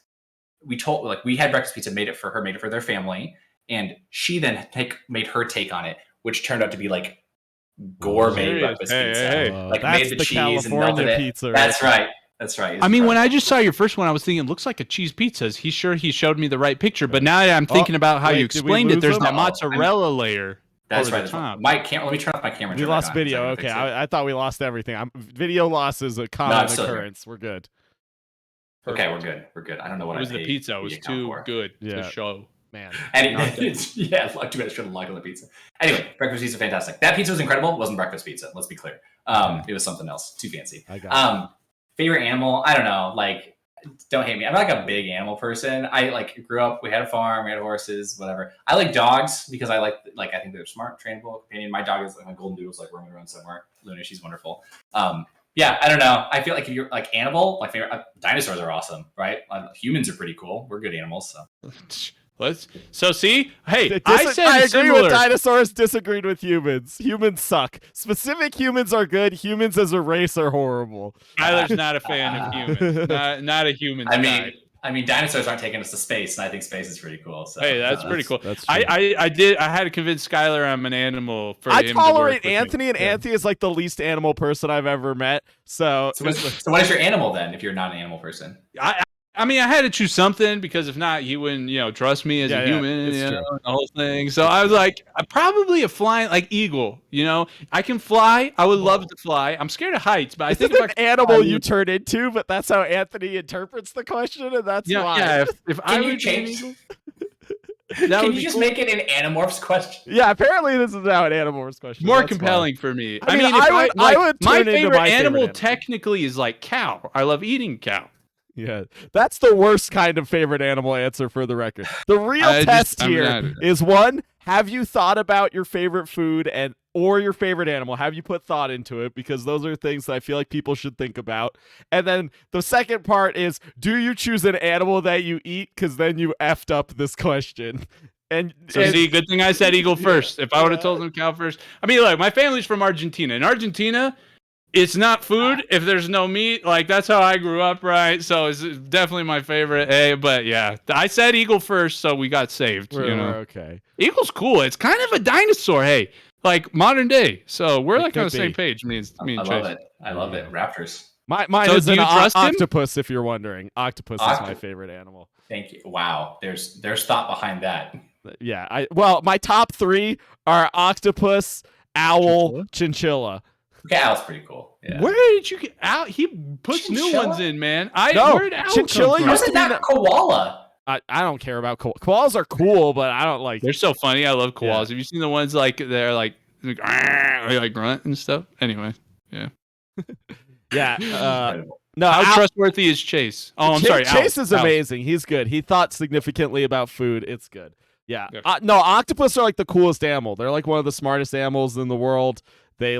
Speaker 4: We had breakfast pizza, made it for her, made it for their family, and she then made her take on it, which turned out to be like gourmet breakfast pizza.
Speaker 3: Hey.
Speaker 4: Like
Speaker 2: that's
Speaker 4: made the
Speaker 2: the
Speaker 4: cheese and
Speaker 2: California
Speaker 4: melted it.
Speaker 2: pizza.
Speaker 4: That's right. That's right.
Speaker 3: I mean, when I just saw your first one, I was thinking, looks like a cheese pizza. He showed me the right picture, but now I'm thinking about how you
Speaker 2: did we
Speaker 3: explained it.
Speaker 2: lose
Speaker 3: There's
Speaker 2: him?
Speaker 3: that mozzarella layer.
Speaker 4: That's
Speaker 3: over
Speaker 4: right.
Speaker 3: the top.
Speaker 4: Let me turn off my camera.
Speaker 2: We lost video. Okay, I thought we lost everything. Video loss is a common occurrence. We're good.
Speaker 4: Okay, we're good. We're good. I don't know what
Speaker 3: it was the pizza. It was too good to show.
Speaker 2: Man.
Speaker 4: Yeah, like 2 minutes should have liked on the pizza. Anyway, breakfast pizza, fantastic. That pizza was incredible. It wasn't breakfast pizza. Let's be clear. It was something else. Too fancy.
Speaker 2: I got
Speaker 4: favorite animal? I don't know. Like, don't hate me. I'm not like a big animal person. I grew up. We had a farm. We had horses. Whatever. I like dogs because I think they're smart, trainable, companion. My dog is like my golden doodle's like roaming around somewhere. Luna, she's wonderful. Yeah, I don't know. I feel like if you're like animal, my favorite dinosaurs are awesome, right? Humans are pretty cool. We're good animals, so.
Speaker 3: So see, hey,
Speaker 2: I agree with dinosaurs. Disagreed with humans. Humans suck. Specific humans are good. Humans as a race are horrible.
Speaker 3: Tyler's not a fan of humans. Not a human.
Speaker 4: I mean, dinosaurs aren't taking us to space, and I think space is pretty cool. So
Speaker 3: hey, that's pretty cool.
Speaker 2: That's
Speaker 3: I had to convince Skylar I'm an animal for
Speaker 2: I
Speaker 3: him
Speaker 2: tolerate
Speaker 3: to work
Speaker 2: Anthony, and Anthony is like the least animal person I've ever met. So
Speaker 4: what is your animal then? If you're not an animal person,
Speaker 3: I mean, I had to choose something because if not, he wouldn't, trust me as a human, the whole thing. So I was like, probably a flying like eagle. I can fly. I would love to fly. I'm scared of heights, but I think
Speaker 2: an animal you turn into. But that's how Anthony interprets the question, and that's why.
Speaker 4: Yeah. If I would change. Can you just make it an Animorphs question?
Speaker 2: Yeah, apparently this is now an Animorphs question.
Speaker 3: More compelling for me.
Speaker 2: I mean, I would
Speaker 3: my
Speaker 2: turn into my favorite animal
Speaker 3: technically is like cow. I love eating cow.
Speaker 2: Yeah, that's the worst kind of favorite animal answer for the record. The real test here is one, have you thought about your favorite food or your favorite animal? Have you put thought into it? Because those are things that I feel like people should think about. And then the second part is, do you choose an animal that you eat? Because then you effed up this question.
Speaker 3: See, good thing I said eagle first. If I would have told them cow first. I mean, look, my family's from Argentina. In Argentina, it's not food if there's no meat. Like, that's how I grew up, right? So it's definitely my favorite. Hey, but yeah, I said eagle first, so we got saved.
Speaker 2: We're okay.
Speaker 3: Eagle's cool. It's kind of a dinosaur. Hey, like modern day. So we're like on the same page. Me and Chase.
Speaker 4: I love it. Raptors.
Speaker 2: Mine is an octopus. If you're wondering, octopus is my favorite animal.
Speaker 4: Thank you. Wow, there's thought behind that.
Speaker 2: Yeah. My top 3 are octopus, owl, chinchilla.
Speaker 4: Okay, owl's pretty cool. Yeah.
Speaker 3: Where did you get out? He puts new ones in, man. Where did owl
Speaker 2: chinchilla
Speaker 3: come from?
Speaker 2: used to be
Speaker 4: that koala.
Speaker 2: I don't care about koalas. Koalas are cool, but I don't like.
Speaker 3: They're so funny. I love koalas. Have you seen the ones like they're like grunt and stuff? Anyway, yeah.
Speaker 2: Yeah. No,
Speaker 3: how trustworthy is Chase? Oh, I'm sorry.
Speaker 2: Chase is amazing. He's good. He thought significantly about food. It's good. Yeah. No, octopus are like the coolest animal. They're like one of the smartest animals in the world. They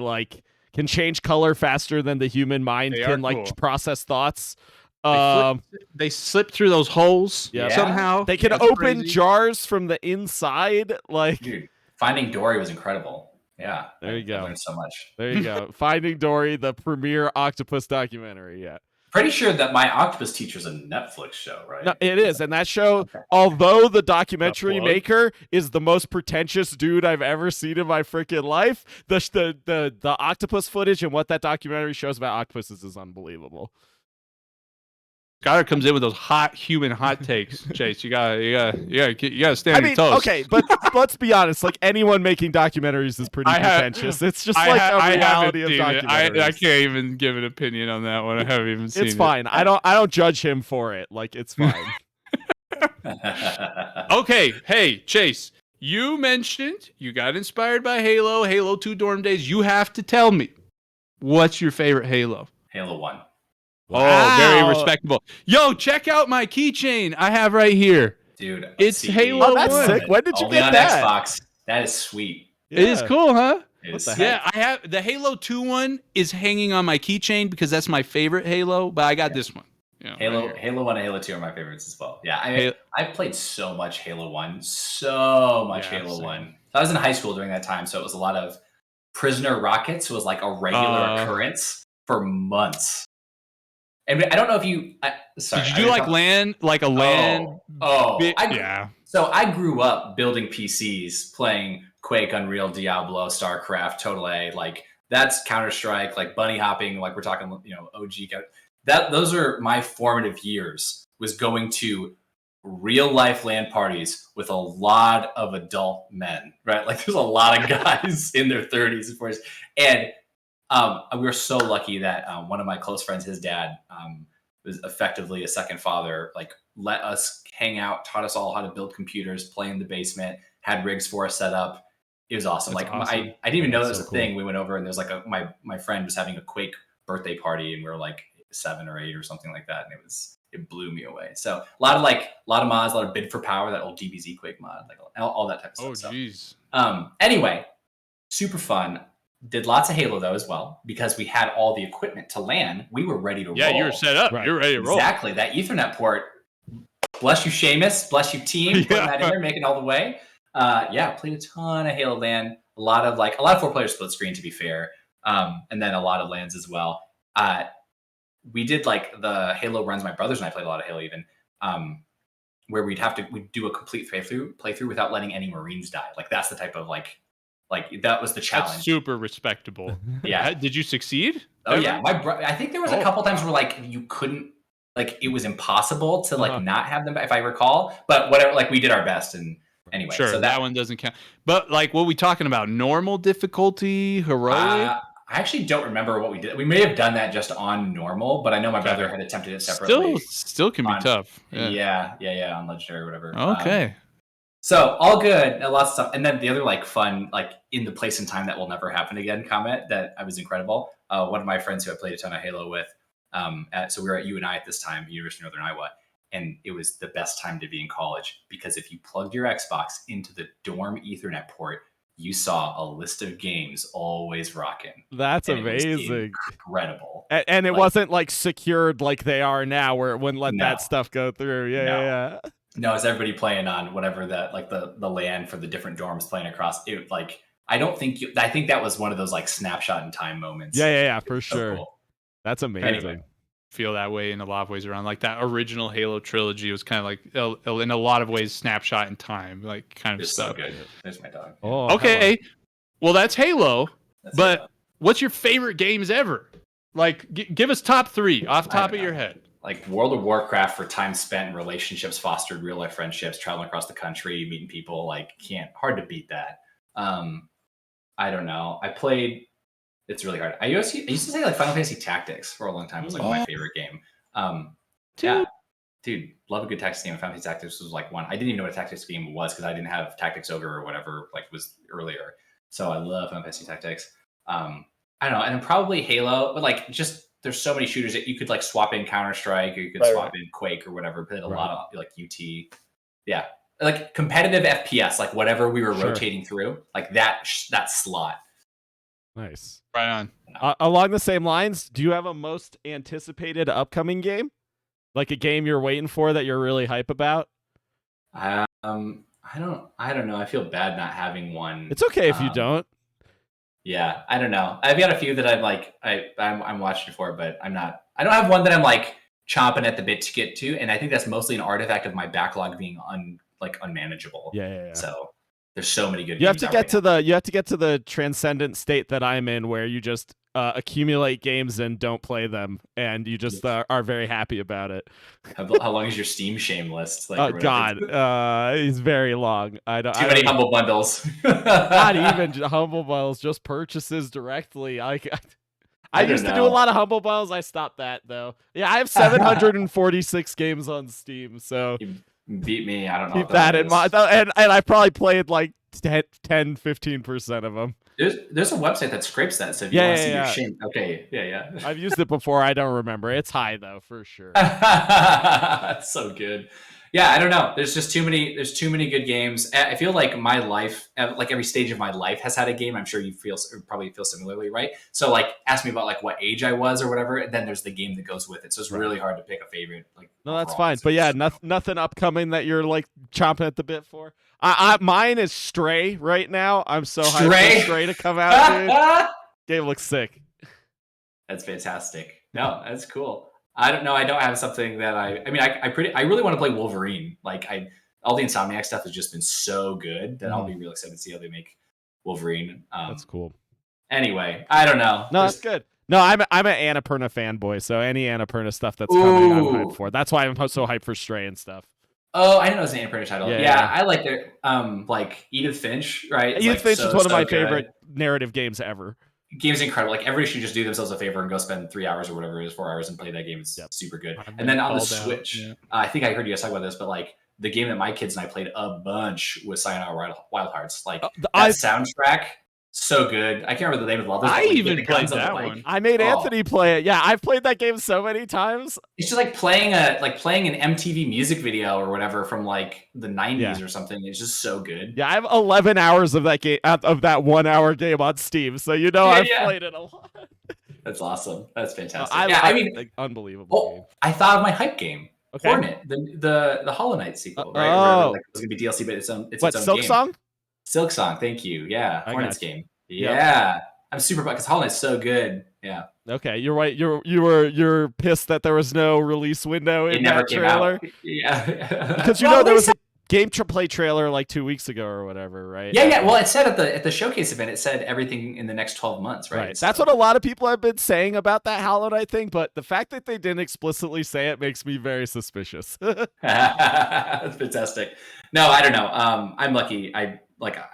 Speaker 2: can change color faster than the human mind can process thoughts.
Speaker 3: They slip through those holes somehow.
Speaker 2: They can open jars from the inside.
Speaker 4: Dude, Finding Dory was incredible. Yeah.
Speaker 2: There you go.
Speaker 4: I learned so much.
Speaker 2: There you go. Finding Dory, the premier octopus documentary. Yeah.
Speaker 4: Pretty sure that My Octopus Teacher's a Netflix show, right?
Speaker 2: No, it is. And that show, although the documentary maker is the most pretentious dude I've ever seen in my freaking life, the octopus footage and what that documentary shows about octopuses is unbelievable.
Speaker 3: Skylar comes in with those hot takes. Chase, you gotta stand on your toes.
Speaker 2: Okay, but let's be honest. Like, anyone making documentaries is pretty pretentious. It's just a reality of documentaries.
Speaker 3: I can't even give an opinion on that one. I haven't even seen it.
Speaker 2: It's fine. I don't judge him for it. Like, it's fine.
Speaker 3: Okay, hey Chase, you mentioned you got inspired by Halo 2 Dorm Days. You have to tell me, what's your favorite Halo?
Speaker 4: Halo 1.
Speaker 3: Oh, very respectable. Yo, check out my keychain I have right here.
Speaker 4: Dude,
Speaker 3: it's Halo 1.
Speaker 2: Oh, that's sick. When did you
Speaker 4: Only
Speaker 2: get
Speaker 4: on
Speaker 2: that?
Speaker 4: Xbox. That is sweet.
Speaker 3: It is cool, huh?
Speaker 4: It is.
Speaker 2: the heck?
Speaker 3: Yeah, I have the Halo 2 one is hanging on my keychain because that's my favorite Halo, but I got this one. Yeah,
Speaker 4: Halo 1 and Halo 2 are my favorites as well. Yeah, I played so much Halo 1. So much Halo 1. I was in high school during that time, so it was a lot of prisoner rockets was like a regular occurrence for months. And I don't know if you sorry.
Speaker 3: Did you do like LAN?
Speaker 4: Yeah. So I grew up building PCs, playing Quake, Unreal, Diablo, StarCraft, Total A, like that's Counter-Strike, like bunny hopping, like we're talking, OG. Those are my formative years, was going to real life LAN parties with a lot of adult men, right? Like there's a lot of guys in their 30s and 40s. And we were so lucky that one of my close friends, his dad, was effectively a second father, like let us hang out, taught us all how to build computers, play in the basement, had rigs for us set up. It was awesome.
Speaker 2: That's
Speaker 4: like
Speaker 2: awesome.
Speaker 4: I didn't even know there was
Speaker 2: so
Speaker 4: a thing. We went over and there's like my friend was having a Quake birthday party and we were like 7 or 8 or something like that. And it blew me away. So a lot of mods, a lot of bid for power, that old DBZ Quake mod, like all that type of stuff.
Speaker 3: Oh, jeez.
Speaker 4: Anyway, super fun. Did lots of Halo though as well, because we had all the equipment to LAN. We were ready to roll.
Speaker 3: Yeah, you were set up.
Speaker 2: Right.
Speaker 3: You're ready to roll.
Speaker 4: Exactly. That Ethernet port. Bless you, Seamus. Bless you, team. Putting that in there, making it all the way. Played a ton of Halo LAN. A lot of 4-player split screen, to be fair. And then a lot of LANs as well. We did like the Halo runs. My brothers and I played a lot of Halo even, where we'd do a complete playthrough without letting any Marines die. Like that's the type of like that was the challenge.
Speaker 3: That's super respectable.
Speaker 4: Yeah.
Speaker 3: Did you succeed?
Speaker 4: Oh yeah. I think there was a couple times where like you couldn't, like it was impossible to like not have them, if I recall, but whatever, like we did our best. And anyway,
Speaker 3: sure,
Speaker 4: so
Speaker 3: that one doesn't count. But like, what are we talking about? Normal difficulty, heroic?
Speaker 4: I actually don't remember what we did. We may have done that just on normal, but I know my brother had attempted it separately.
Speaker 3: Still can be tough.
Speaker 4: Yeah, on legendary or whatever.
Speaker 3: Okay.
Speaker 4: So all good, lots of stuff. And then the other like fun, like in the place and time that will never happen again comment that I was incredible. One of my friends who I played a ton of Halo with, so we were at UNI at this time, University of Northern Iowa, and it was the best time to be in college because if you plugged your Xbox into the dorm Ethernet port, you saw a list of games always rocking.
Speaker 2: That's amazing.
Speaker 4: Incredible.
Speaker 2: And it wasn't like secured like they are now where it wouldn't let that stuff go through. Yeah.
Speaker 4: No, it's everybody playing on whatever that, like the LAN for the different dorms playing across it. Like, I think that was one of those like snapshot in time moments.
Speaker 2: Yeah, for sure.
Speaker 4: Cool.
Speaker 2: That's amazing.
Speaker 3: Anyway, feel that way in a lot of ways around. Like that original Halo trilogy was kind of like in a lot of ways snapshot in time, like kind of
Speaker 4: it's
Speaker 3: stuff.
Speaker 4: So good. There's my dog.
Speaker 2: Oh,
Speaker 3: okay. Well, that's Halo. But
Speaker 4: Halo.
Speaker 3: What's your favorite games ever? Like, give us top 3 off the top of your head.
Speaker 4: Like World of Warcraft for time spent in relationships, fostered real life friendships, traveling across the country, meeting people. Like, hard to beat that. I don't know. It's really hard. I used to say like Final Fantasy Tactics for a long time. It was like my favorite game. Dude, love a good tactics game. Final Fantasy Tactics was like one. I didn't even know what a tactics game was because I didn't have Tactics Ogre or whatever like was earlier. So I love Final Fantasy Tactics. I don't know, and then probably Halo, but like just there's so many shooters that you could like swap in Counter-Strike or you could swap in Quake or whatever. Played a lot of like UT. Yeah. Like competitive FPS, like whatever we were rotating through, like that slot.
Speaker 2: Nice.
Speaker 3: Right on.
Speaker 2: Along the same lines, do you have a most anticipated upcoming game? Like a game you're waiting for that you're really hype about?
Speaker 4: I don't know. I feel bad not having one.
Speaker 2: It's okay if you don't.
Speaker 4: Yeah, I don't know. I've got a few that I'm like I'm watching for, but I don't have one that I'm like chomping at the bit to get to, and I think that's mostly an artifact of my backlog being unmanageable.
Speaker 2: Yeah.
Speaker 4: So there's so many good.
Speaker 2: You have to get to the transcendent state that I'm in, where you just accumulate games and don't play them, and you just are very happy about it.
Speaker 4: How long is your Steam shame list? Like,
Speaker 2: oh God, it's very long.
Speaker 4: Too many humble bundles.
Speaker 2: Not even humble bundles, just purchases directly. I used to do a lot of humble bundles. I stopped that though. Yeah, I have 746 games on Steam, so
Speaker 4: Beat me. I don't know
Speaker 2: Keep
Speaker 4: what
Speaker 2: that
Speaker 4: one
Speaker 2: in
Speaker 4: is.
Speaker 2: mind. And I probably played like 10-15% of them.
Speaker 4: There's a website that scrapes that. So if you want to see your shame, okay, yeah.
Speaker 2: I've used it before. I don't remember. It's high though, for sure.
Speaker 4: That's so good. Yeah, I don't know. There's just too many. There's too many good games. I feel like my life, like every stage of my life, has had a game. I'm sure you probably feel similarly, right? So like, ask me about like what age I was or whatever, and then there's the game that goes with it. So it's really hard to pick a favorite. Like,
Speaker 2: no, that's
Speaker 4: overall,
Speaker 2: fine. But yeah, nothing upcoming that you're like chomping at the bit for. Mine is Stray right now. I'm so hyped for Stray to come out, dude. Game looks sick.
Speaker 4: That's fantastic. No, that's cool. I don't know. I don't have something that I mean, I really want to play Wolverine. Like all the Insomniac stuff has just been so good that I'll be real excited to see how they make Wolverine.
Speaker 2: That's cool.
Speaker 4: Anyway, I don't know.
Speaker 2: No, that's good. No, I'm an Annapurna fanboy, so any Annapurna stuff that's coming, I'm hyped for. That's why I'm so hyped for Stray and stuff.
Speaker 4: Oh, I didn't know it was an Annapurna title.
Speaker 2: Yeah.
Speaker 4: I like their like Edith Finch, right?
Speaker 2: Edith Finch is one of my favorite narrative games ever.
Speaker 4: Game's incredible. Like everybody should just do themselves a favor and go spend 3 hours or whatever it is, 4 hours, and play that game. It's super good. And then on the Switch, I think I heard you guys talk about this, but like the game that my kids and I played a bunch was Sayonara Wild Hearts. Like that soundtrack, so good. I can't remember the name of the level.
Speaker 3: I even played that one.
Speaker 2: I made Anthony play it. Yeah, I've played that game so many times.
Speaker 4: It's just like playing an MTV music video or whatever from like the 90s or something. It's just so good.
Speaker 2: Yeah, I have 11 hours of that game, of that 1 hour game on Steam. So I've played it a lot.
Speaker 4: That's awesome. That's fantastic.
Speaker 2: I mean, like, unbelievable game.
Speaker 4: I thought of my hype game.
Speaker 2: Okay.
Speaker 4: Hornet, the Hollow Knight sequel, right?
Speaker 2: Oh,
Speaker 4: Like, it's gonna be DLC, but it's its own
Speaker 2: Silk
Speaker 4: game.
Speaker 2: Song?
Speaker 4: Silk Song, thank you. Yeah, Hornet's game. Yeah, I'm super because Hollow Knight's so good. Yeah.
Speaker 2: Okay, you're right. You're pissed that there was no release window in that trailer.
Speaker 4: Yeah,
Speaker 2: because there was a gameplay trailer like 2 weeks ago or whatever, right?
Speaker 4: Yeah. Well, it said at the showcase event, it said everything in the next 12 months, right?
Speaker 2: That's what a lot of people have been saying about that Hollow Knight thing, but the fact that they didn't explicitly say it makes me very suspicious.
Speaker 4: That's fantastic. No, I don't know. I'm lucky. I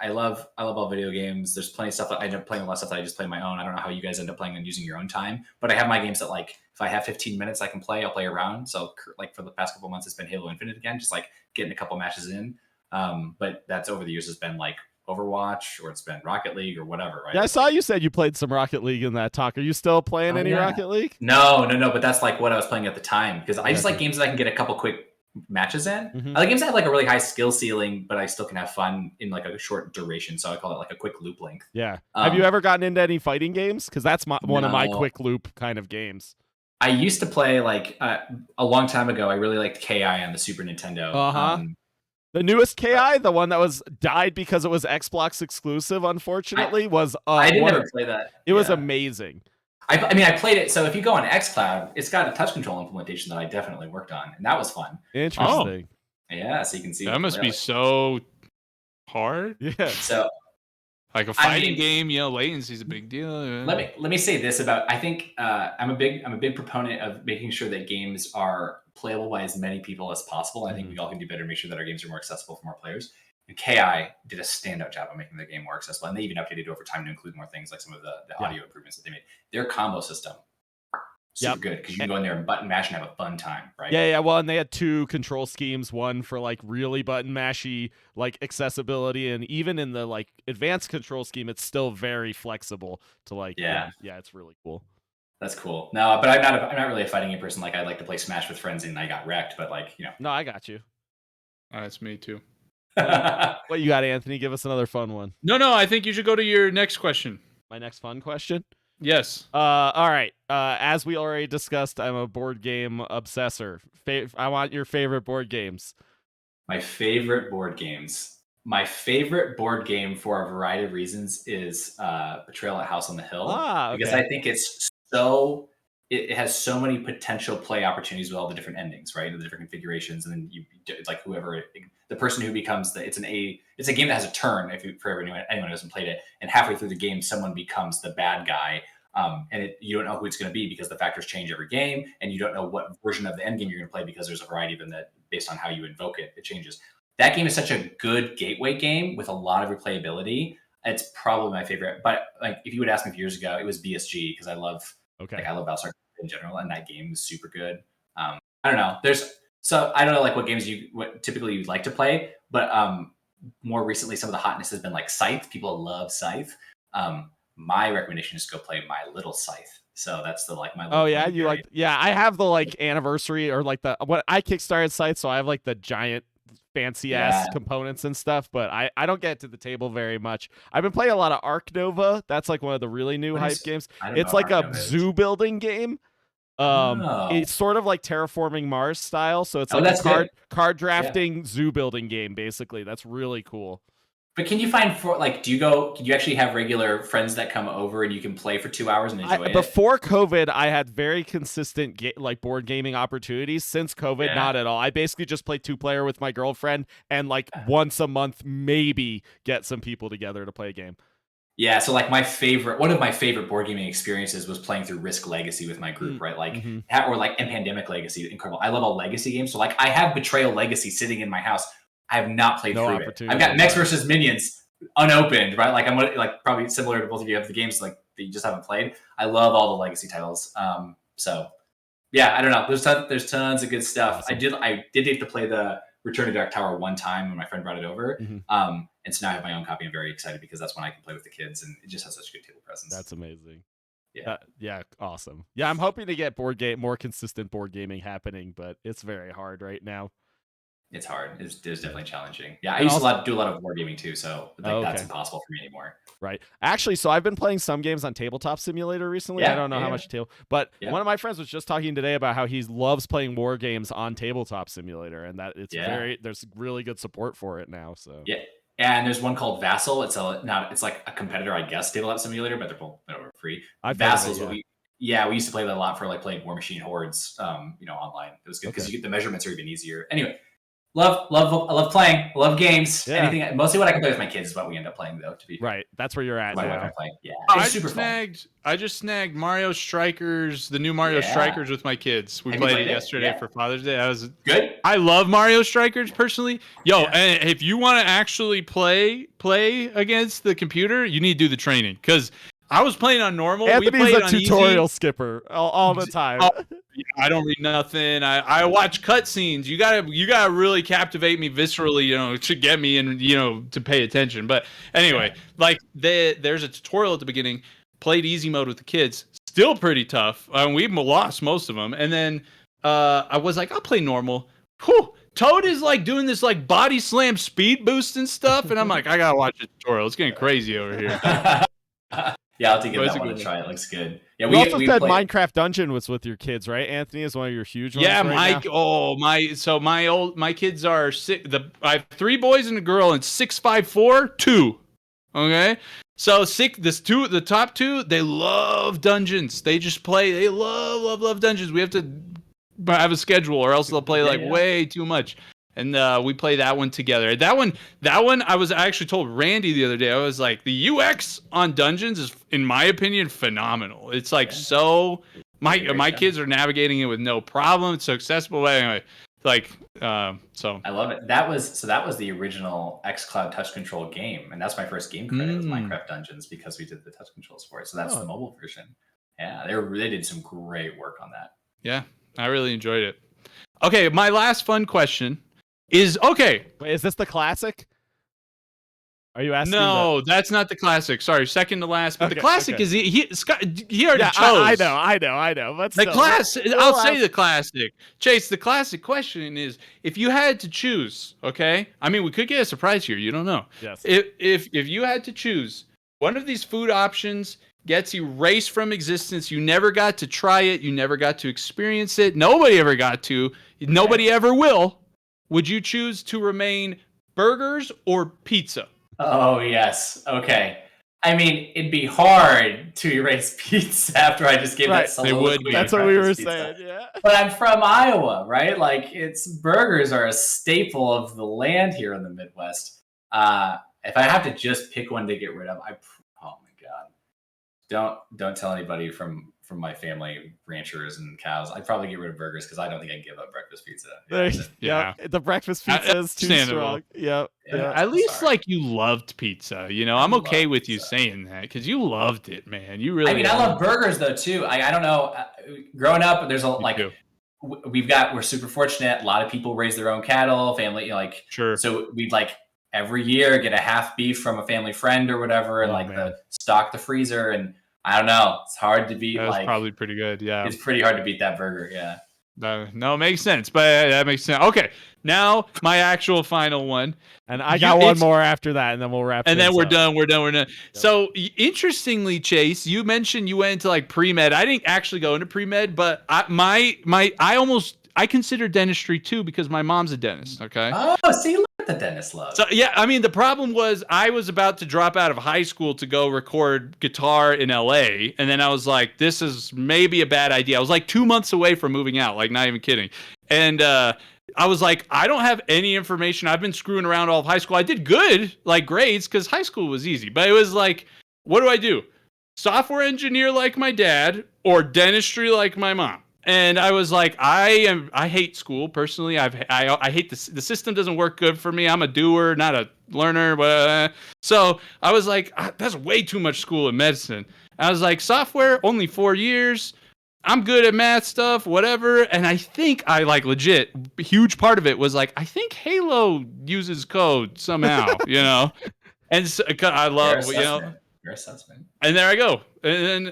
Speaker 4: love all video games. There's plenty of stuff that I end up playing, a lot of stuff that I just play on my own. I don't know how you guys end up playing and using your own time, but I have my games that like if I have 15 minutes I can play, I'll play around. So like for the past couple of months, it's been Halo Infinite again, just like getting a couple matches in. But that's over the years has been like Overwatch or it's been Rocket League or whatever, right?
Speaker 2: Yeah, I saw you said you played some Rocket League in that talk. Are you still playing any Rocket League?
Speaker 4: No, but that's like what I was playing at the time because I just like games that I can get a couple quick matches in. I like games that have like a really high skill ceiling, but I still can have fun in like a short duration. So I call it like a quick loop length.
Speaker 2: Yeah. Have you ever gotten into any fighting games? Because that's one of my quick loop kind of games.
Speaker 4: I used to play like a long time ago. I really liked KI on the Super Nintendo.
Speaker 2: The newest KI, the one that was died because it was Xbox exclusive, unfortunately, was.
Speaker 4: I didn't ever play that.
Speaker 2: It was amazing.
Speaker 4: I mean, I played it. So if you go on XCloud, it's got a touch control implementation that I definitely worked on, and that was fun.
Speaker 2: Interesting.
Speaker 4: Yeah, so you can see
Speaker 3: that must be so hard.
Speaker 2: Yeah.
Speaker 4: So
Speaker 3: like a fighting game, latency is a big deal.
Speaker 4: Let me say this about. I think I'm a big proponent of making sure that games are playable by as many people as possible. I think we all can do better to make sure that our games are more accessible for more players. And KI did a standout job of making the game more accessible, and they even updated over time to include more things like some of the audio improvements that they made. Their combo system, super good because you can go in there and button mash and have a fun time, right?
Speaker 2: Yeah. Well, and they had two control schemes, one for like really button mashy like accessibility, and even in the like advanced control scheme, it's still very flexible to like. Yeah, it's really cool.
Speaker 4: That's cool. No, but I'm not really a fighting game person. Like I like to play Smash with friends, and I got wrecked. But like
Speaker 2: No, I got you.
Speaker 3: That's me too.
Speaker 2: What you got, Anthony? Give us another fun one.
Speaker 3: No, I think you should go to your next question.
Speaker 2: My next fun question?
Speaker 3: Yes.
Speaker 2: All right. As we already discussed, I'm a board game obsessor. I want your favorite board games.
Speaker 4: My favorite board games. My favorite board game for a variety of reasons is Betrayal at House on the Hill. Because I think it's it has so many potential play opportunities with all the different endings, right? And the different configurations, and then it's like the person who becomes it's a game that has a turn. For anyone who hasn't played it, and halfway through the game, someone becomes the bad guy, and you don't know who it's going to be because the factors change every game, and you don't know what version of the end game you're going to play because there's a variety of them that based on how you invoke it, it changes. That game is such a good gateway game with a lot of replayability. It's probably my favorite. But like, if you would ask me a few years ago, it was BSG because I love Battlestar in general, and that game is super good. I don't know. So I don't know like what games what typically you'd like to play, but more recently some of the hotness has been like Scythe. People love Scythe. My recommendation is to go play My Little Scythe. So that's the like my little
Speaker 2: yeah, you
Speaker 4: variant.
Speaker 2: like I have the like anniversary or like the what I kickstarted Scythe, so I have like the giant fancy ass components and stuff, but I don't get to the table very much. I've been playing a lot of Ark Nova. That's like one of the really new hype games. It's like a zoo building game. It's sort of like Terraforming Mars style, so it's like a card drafting zoo building game basically. That's really cool.
Speaker 4: But can you find can you actually have regular friends that come over and you can play for 2 hours and enjoy it?
Speaker 2: Before COVID, I had very consistent like board gaming opportunities. Since COVID, not at all. I basically just play 2-player with my girlfriend and like once a month maybe get some people together to play a game.
Speaker 4: Yeah, so like one of my favorite board gaming experiences was playing through Risk Legacy with my group, right? Like or like and Pandemic Legacy, incredible. I love a legacy game. So like I have Betrayal Legacy sitting in my house. I have not played through it. I've got Mechs vs. Minions unopened, right? Like I'm like probably similar to both of you have the games like that you just haven't played. I love all the legacy titles. So yeah, I don't know. There's tons of good stuff. Awesome. I did get to play the Return to Dark Tower one time when my friend brought it over. And so now I have my own copy. I'm very excited because that's when I can play with the kids, and it just has such a good table presence.
Speaker 2: That's amazing.
Speaker 4: Yeah,
Speaker 2: awesome. Yeah, I'm hoping to get more consistent board gaming happening, but it's very hard right now.
Speaker 4: It's hard. It's definitely challenging. Yeah, I used to do a lot of board gaming too, so that's impossible for me anymore.
Speaker 2: Right. Actually, so I've been playing some games on Tabletop Simulator recently. I don't know how much but one of my friends was just talking today about how he loves playing war games on Tabletop Simulator, and that it's there's really good support for it now. So
Speaker 4: and there's one called Vassal. It's like a competitor, I guess, Tabletop Simulator, but they're both free. Vassal's we used to play that a lot for like playing War Machine Hordes, online. It was good because the measurements are even easier. Anyway. I love playing. I love games. Yeah. Anything. Mostly what I can play with my kids is what we end up playing, though. To be
Speaker 2: right, that's where you're at.
Speaker 4: Yeah,
Speaker 3: I just snagged Mario Strikers, the new Mario Strikers with my kids. We played it yesterday for Father's Day. I was
Speaker 4: good.
Speaker 3: I love Mario Strikers personally. And if you want to actually play against the computer, you need to do the training because I was playing on normal.
Speaker 2: Anthony's a tutorial skipper all the time.
Speaker 3: I don't read nothing. I watch cutscenes. You gotta really captivate me viscerally, to get me and to pay attention. But anyway, like there's a tutorial at the beginning. Played easy mode with the kids. Still pretty tough. We've lost most of them. And then I was like, I'll play normal. Whew. Toad is like doing this like body slam speed boost and stuff, and I'm like, I gotta watch the tutorial. It's getting crazy over here.
Speaker 4: Yeah, I'll take that one to try. It looks good. Yeah,
Speaker 2: we also said Minecraft Dungeon was with your kids, right? Anthony is one of your huge ones.
Speaker 3: Yeah,
Speaker 2: Mike.
Speaker 3: My kids are I have 3 boys and a girl, and 6, 5, 4, 2. Okay, so the top 2, they love dungeons. They just play. They love dungeons. We have to have a schedule, or else they'll play way too much. And we play that one together. That one, I was actually told Randy the other day. I was like, the UX on Dungeons is, in my opinion, phenomenal. It's like my kids are navigating it with no problem. It's so accessible. Anyway, so
Speaker 4: I love it. That was the original XCloud touch control game, and that's my first game credit was Minecraft Dungeons because we did the touch controls for it. So that's the mobile version. Yeah, they did some great work on that.
Speaker 3: Yeah, I really enjoyed it. Okay, my last fun question. Wait,
Speaker 2: is this the classic? Are you asking?
Speaker 3: No, that's not the classic. Sorry, second to last. But the classic is he already chose.
Speaker 2: I know. But
Speaker 3: the classic. I'll say the classic. Chase, the classic question is: if you had to choose, okay? I mean, we could get a surprise here. You don't know.
Speaker 2: Yes.
Speaker 3: If you had to choose, one of these food options gets erased from existence. You never got to try it. You never got to experience it. Nobody ever got to. Nobody ever will. Would you choose to remain burgers or pizza?
Speaker 4: Oh, yes. Okay. I mean, it'd be hard to erase pizza after I just gave that soliloquy.
Speaker 2: That's what we were saying, yeah.
Speaker 4: But I'm from Iowa, right? Like, burgers are a staple of the land here in the Midwest. If I have to just pick one to get rid of, oh my God. Don't tell anybody from my family, ranchers and cows. I'd probably get rid of burgers because I don't think I can give up breakfast pizza.
Speaker 2: Yeah. The breakfast pizza is too strong. Yep.
Speaker 3: At least you loved pizza. I'm okay with you saying that because you loved it, man. You really.
Speaker 4: I love burgers though too. I don't know. Growing up, there's we're super fortunate. A lot of people raise their own cattle, family, like,
Speaker 3: Sure.
Speaker 4: so we'd like every year get a half beef from a family friend or whatever, and stock the freezer. And I don't know, it's hard to beat.
Speaker 3: That's probably pretty good. Yeah.
Speaker 4: It's pretty hard to beat that burger. Yeah.
Speaker 3: No, it makes sense. But that makes sense. Okay. Now my actual final one.
Speaker 2: And I got one more after that, and then we'll wrap.
Speaker 3: And then we're done. We're done.
Speaker 2: Yep.
Speaker 3: So interestingly, Chase, you mentioned you went into like pre-med. I didn't actually go into pre-med, but I consider dentistry too because my mom's a dentist. Okay.
Speaker 4: Oh, see, look at the dentist love.
Speaker 3: So yeah, I mean, the problem was I was about to drop out of high school to go record guitar in LA, and then I was like, this is maybe a bad idea. I was like 2 months away from moving out, like not even kidding. And I was like, I don't have any information. I've been screwing around all of high school. I did good, like grades, because high school was easy. But it was like, what do I do? Software engineer like my dad or dentistry like my mom? And I was like, I hate school personally. I hate the system doesn't work good for me. I'm a doer, not a learner. So I was like, that's way too much school in medicine. I was like, software, only 4 years. I'm good at math stuff, whatever. And I think I like legit, a huge part of it was like, I think Halo uses code somehow, you know? And so, I love, you know,
Speaker 4: your assessment.
Speaker 3: And there I go. And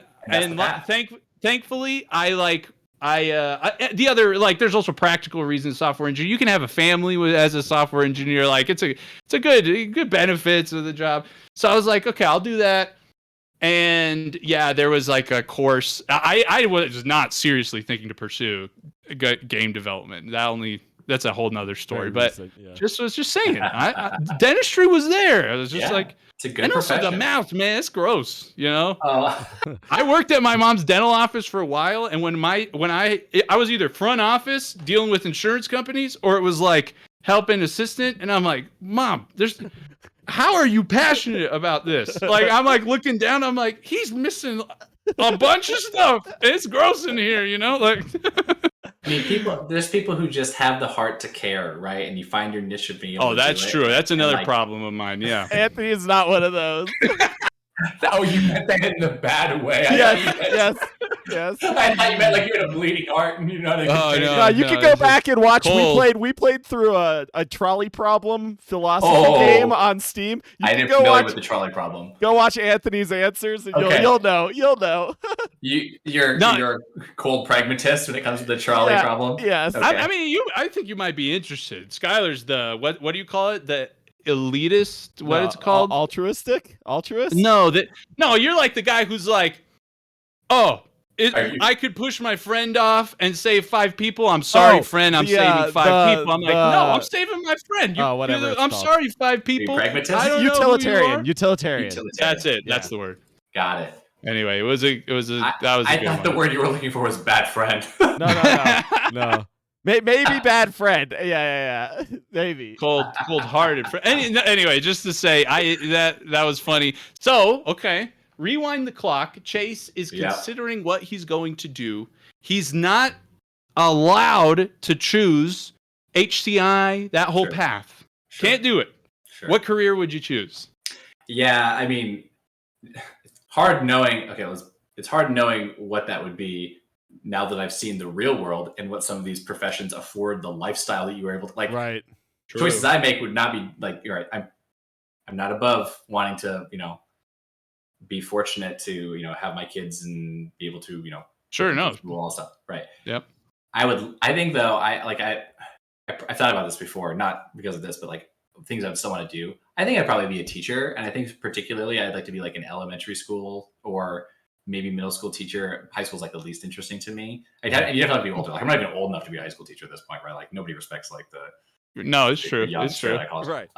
Speaker 3: thankfully I like, the other, like, there's also practical reasons software engineer. You can have a family as a software engineer. Like it's a good benefits of the job. So I was like, okay, I'll do that. And yeah, there was like a course. I was not seriously thinking to pursue game development. That's a whole nother story. But was just saying, dentistry was there. I was just like,
Speaker 4: it's a good
Speaker 3: and
Speaker 4: profession.
Speaker 3: Also the mouth, man, it's gross. You know. I worked at my mom's dental office for a while, and when I was either front office dealing with insurance companies, or it was like helping assistant, and I'm like, Mom, how are you passionate about this? Like, I'm like looking down, I'm like, he's missing a bunch of stuff. It's gross in here, you know? Like,
Speaker 4: I mean, there's people who just have the heart to care, right? And you find your niche of being able to
Speaker 3: that's
Speaker 4: do
Speaker 3: true.
Speaker 4: it.
Speaker 3: That's another problem of mine, yeah.
Speaker 2: Anthony is not one of those.
Speaker 4: Oh, you meant that in the bad way.
Speaker 2: Yes.
Speaker 4: I thought you meant like you had a bleeding heart and you're not.
Speaker 2: You can go back and watch. We played through a trolley problem philosophy game on Steam.
Speaker 4: I didn't familiar with the trolley problem.
Speaker 2: Go watch Anthony's answers, and you'll know.
Speaker 4: You're a cold pragmatist when it comes to the trolley problem.
Speaker 2: Yes.
Speaker 4: Okay.
Speaker 3: I think you might be interested. Skylar's the what do you call it? The elitist? What it's called?
Speaker 2: Altruist?
Speaker 3: No, you're like the guy who's like, I could push my friend off and save 5 people. I'm sorry, friend. I'm saving 5 people. I'm like, no, I'm saving my friend.
Speaker 2: Whatever.
Speaker 3: I'm sorry, 5 people.
Speaker 4: Pragmatist?
Speaker 3: I don't
Speaker 2: Utilitarian.
Speaker 3: That's it. Yeah. That's the word.
Speaker 4: Got it.
Speaker 3: Anyway, I
Speaker 4: thought the word you were looking for was bad friend.
Speaker 2: No. Maybe bad friend. Yeah. Maybe.
Speaker 3: Cold-hearted friend. Anyway, just to say, that was funny. So, okay. Rewind the clock. Chase is considering what he's going to do. He's not allowed to choose HCI, that whole path. Sure. Can't do it. Sure. What career would you choose?
Speaker 4: Yeah, I mean, it's hard knowing. Okay, it's hard knowing what that would be now that I've seen the real world and what some of these professions afford the lifestyle that you were able to like.
Speaker 2: Right.
Speaker 4: Choices I make would not be like. You're right. I'm not above wanting to, be fortunate to, have my kids and be able to,
Speaker 3: sure, no,
Speaker 4: all stuff. Right.
Speaker 3: Yep.
Speaker 4: I think though, I thought about this before, not because of this, but like things I still want to do. I think I'd probably be a teacher. And I think particularly I'd like to be like an elementary school or maybe middle school teacher. High school's like the least interesting to me. You definitely have to be older. Like I'm not even old enough to be a high school teacher at this point, right? Like nobody respects like the.
Speaker 3: No, it's true. It's true.
Speaker 2: Right.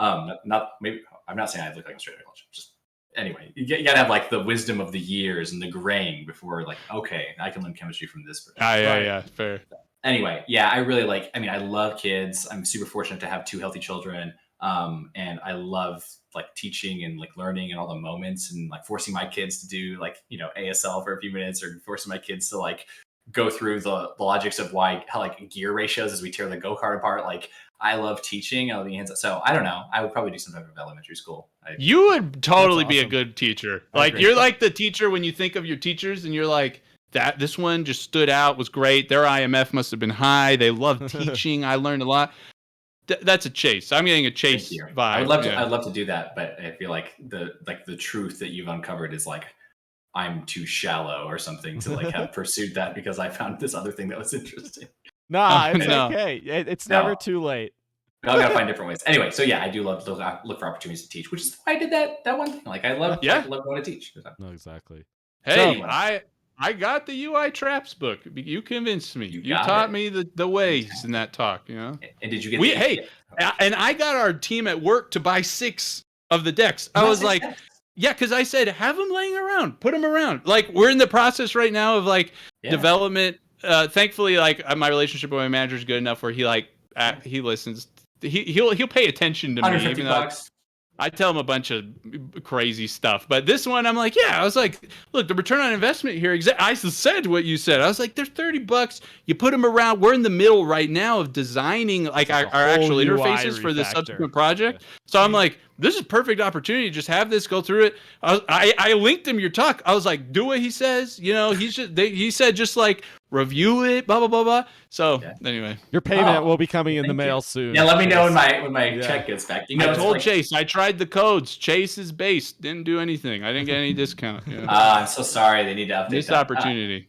Speaker 4: Not maybe. I'm not saying I look like a straight out college. Just anyway, you gotta have like the wisdom of the years and the graying before like, okay, I can learn chemistry from this person.
Speaker 3: Yeah, fair.
Speaker 4: Anyway, yeah, I really I love kids. I'm super fortunate to have 2 healthy children. And I love like teaching and like learning and all the moments and like forcing my kids to do like, ASL for a few minutes or forcing my kids to like go through the logics of how like gear ratios as we tear the go-kart apart. Like I love teaching. So I don't know. I would probably do some type of elementary school.
Speaker 3: You would totally be a good teacher. Like you're like the teacher when you think of your teachers and you're like, this one just stood out, was great. Their IMF must have been high. They love teaching. I learned a lot. That's a Chase. I'm getting a Chase vibe.
Speaker 4: I'd love to do that, but I feel like the truth that you've uncovered is like I'm too shallow or something to like have pursued that because I found this other thing that was interesting.
Speaker 2: Nah, it's okay. It's never too late.
Speaker 4: I gotta find different ways. Anyway, so yeah, I do love to look for opportunities to teach, which is why I did that one thing. Like I love going to teach.
Speaker 2: No, exactly.
Speaker 3: Hey, so, I got the UI Traps book. You convinced me. You taught me the ways in that talk. You know.
Speaker 4: And did you get?
Speaker 3: And I got our team at work to buy 6 of the decks. I was like, yeah, because I said have them laying around, put them around. Like we're in the process right now of like development. Thankfully, like my relationship with my manager is good enough where he listens. He'll pay attention to me. Even though I tell him a bunch of crazy stuff, but this one I'm like, I was like, look, the return on investment here. I said what you said. I was like, they're $30. You put them around. We're in the middle right now of designing like our actual interfaces for the subsequent project. So I'm like, this is a perfect opportunity to just have this, go through it. I linked him your talk. I was like, do what he says. You know, he said just like review it, blah blah blah blah. So anyway,
Speaker 2: your payment will be coming in the mail soon.
Speaker 4: Yeah, let me know when my check gets back. You know,
Speaker 3: I told Chase I tried the codes. Chase is based, didn't do anything. I didn't get any discount.
Speaker 4: I'm so sorry. They need to update
Speaker 3: this opportunity.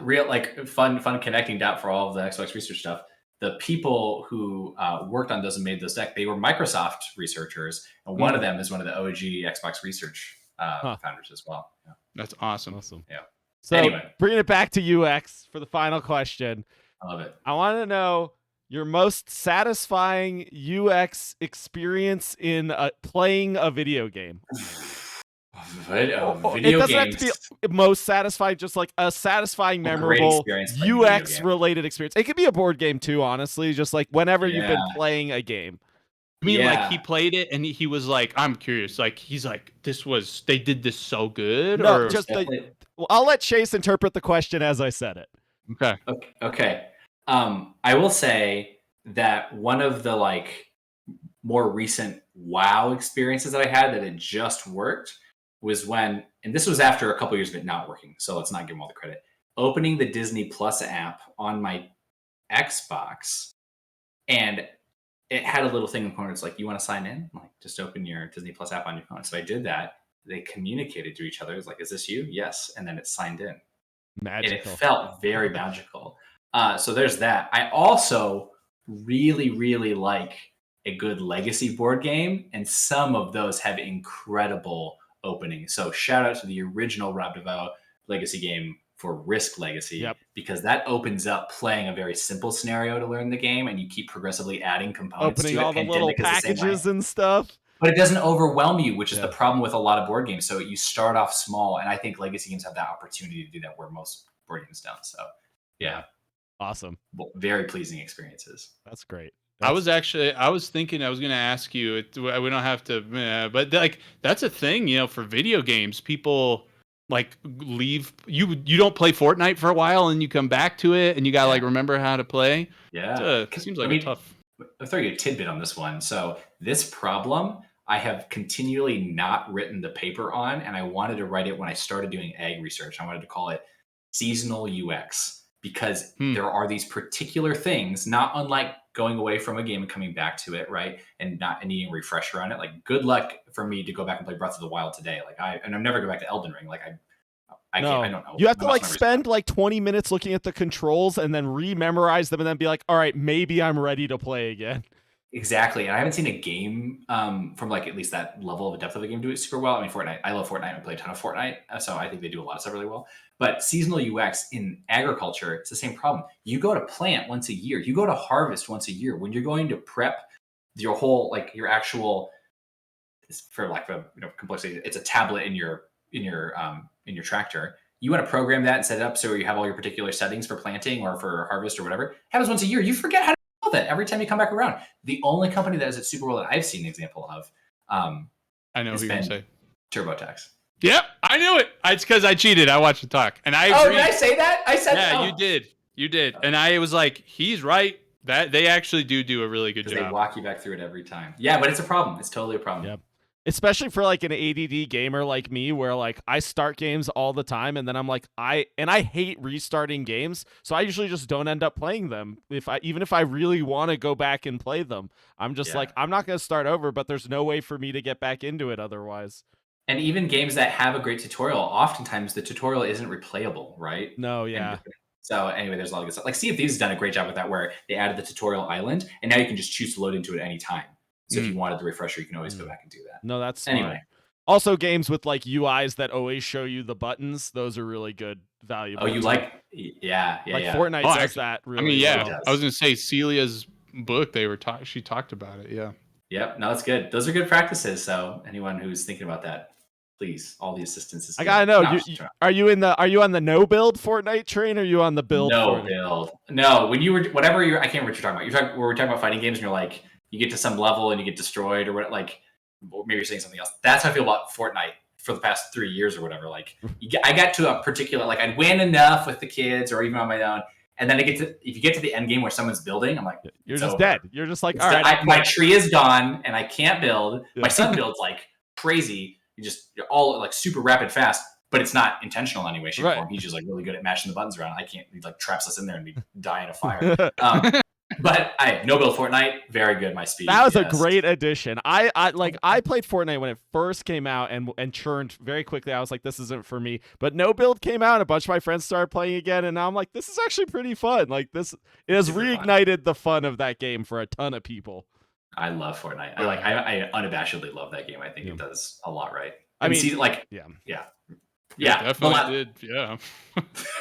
Speaker 4: Real like fun connecting dot for all of the Xbox research stuff. The people who worked on those and made those decks, they were Microsoft researchers, and one of them is one of the OG Xbox research founders as well. Yeah.
Speaker 3: That's awesome.
Speaker 4: Yeah.
Speaker 2: So anyway, bringing it back to UX for the final question.
Speaker 4: I love it.
Speaker 2: I want to know your most satisfying UX experience in playing a video game.
Speaker 4: It
Speaker 2: doesn't have to be most satisfying, just like a satisfying, memorable UX related experience. It could be a board game too, honestly, just like whenever you've been playing a game.
Speaker 3: I mean, like he played it and he was like, I'm curious. Like he's like, they did this so good.
Speaker 2: No, I'll let Chase interpret the question as I said it.
Speaker 4: Okay. I will say that one of the like more recent WoW experiences that I had that had just worked was when, and this was after a couple years of it not working, so let's not give them all the credit, opening the Disney Plus app on my Xbox, and it had a little thing in the corner. It's like, you want to sign in? Like, just open your Disney Plus app on your phone. So I did that. They communicated to each other. It was like, is this you? Yes. And then it signed in.
Speaker 2: Magical.
Speaker 4: And it felt very magical. So there's that. I also really, really like a good legacy board game, and some of those have incredible openings. So shout out to the original Rob DeVoe legacy game for Risk Legacy, because that opens up playing a very simple scenario to learn the game, and you keep progressively adding components
Speaker 2: opening
Speaker 4: to it.
Speaker 2: All the little packages and stuff.
Speaker 4: But it doesn't overwhelm you, which is the problem with a lot of board games. So you start off small, and I think legacy games have that opportunity to do that where most board games don't. So yeah.
Speaker 2: Awesome.
Speaker 4: Very pleasing experiences.
Speaker 2: That's great.
Speaker 3: I was thinking I was going to ask you, we don't have to, but like, that's a thing, you know, for video games, people like leave, you don't play Fortnite for a while and you come back to it and you got to like remember how to play.
Speaker 4: Yeah.
Speaker 3: It seems like a tough.
Speaker 4: I'll throw you a tidbit on this one. So this problem, I have continually not written the paper on, and I wanted to write it when I started doing ag research. I wanted to call it seasonal UX, because there are these particular things, not unlike going away from a game and coming back to it, right? And not needing a refresher on it. Like, good luck for me to go back and play Breath of the Wild today. Like I'm never go back to Elden Ring. Like I don't know.
Speaker 2: You have to like spend like 20 minutes looking at the controls and then rememorize them and then be like, all right, maybe I'm ready to play again.
Speaker 4: Exactly. And I haven't seen a game from like at least that level of depth of a game do it super well. I mean, Fortnite, I love Fortnite. I play a ton of Fortnite. So I think they do a lot of stuff really well. But seasonal UX in agriculture, it's the same problem. You go to plant once a year. You go to harvest once a year. When you're going to prep your whole, like your actual, for lack of complexity, it's a tablet in your tractor. You want to program that and set it up so you have all your particular settings for planting or for harvest or whatever. It happens once a year. You forget how to do that every time you come back around. The only company that is at super well that I've seen an example of,
Speaker 3: I know who you're going to say.
Speaker 4: TurboTax.
Speaker 3: Yep, I knew it. It's because I cheated. I watched the talk, and I.
Speaker 4: Oh, did I say that? I said.
Speaker 3: Yeah, you did, and I was like, he's right. That they actually do a really good job.
Speaker 4: They walk you back through it every time. Yeah, but it's a problem. It's totally a problem.
Speaker 2: Yep. especially for like an ADD gamer like me, where like I start games all the time and then I'm like I hate restarting games, so I usually just don't end up playing them. Even if I really want to go back and play them, I'm just like I'm not going to start over, but there's no way for me to get back into it otherwise.
Speaker 4: And even games that have a great tutorial, oftentimes the tutorial isn't replayable, right?
Speaker 2: No, yeah.
Speaker 4: So anyway, there's a lot of good stuff. Like Sea of Thieves has done a great job with that, where they added the tutorial island, and now you can just choose to load into it any time. So if you wanted the refresher, you can always go back and do that.
Speaker 2: No, that's
Speaker 4: anyway.
Speaker 2: Smart. Also, games with like UIs that always show you the buttons; those are really good, valuable.
Speaker 4: Oh, you like? Yeah.
Speaker 2: Fortnite does that. Really
Speaker 3: I mean, yeah.
Speaker 2: well.
Speaker 3: I was gonna say Celia's book. She talked about it. Yeah.
Speaker 4: Yep. No, it's good. Those are good practices. So anyone who's thinking about that, please, all the assistance is.
Speaker 2: I gotta know. Are you on the no build Fortnite train, or are you on the build?
Speaker 4: No
Speaker 2: Fortnite?
Speaker 4: build. No, when you were I can't remember what you're talking about. We're talking about fighting games, and you're like, you get to some level and you get destroyed, or what? Like, maybe you're saying something else. That's how I feel about Fortnite for the past 3 years or whatever. Like, I got to a particular, like, I'd win enough with the kids or even on my own, and then if you get to the end game where someone's building, I'm like,
Speaker 2: you're just dead. You're just like, all
Speaker 4: right, my tree is gone and I can't build. My son builds like crazy. You're all like super rapid fast, but it's not intentional anyway, shape, or form. He's just like really good at mashing the buttons around. I can't. He like traps us in there and we die in a fire. But no build Fortnite, very good. My speed.
Speaker 2: That was a great addition. I played Fortnite when it first came out and churned very quickly. I was like, this isn't for me. But no build came out, and a bunch of my friends started playing again, and now I'm like, this is actually pretty fun. Like it has reignited the fun of that game for a ton of people.
Speaker 4: I love Fortnite. I unabashedly love that game. I think it does a lot right.
Speaker 3: Yeah, definitely did. Yeah.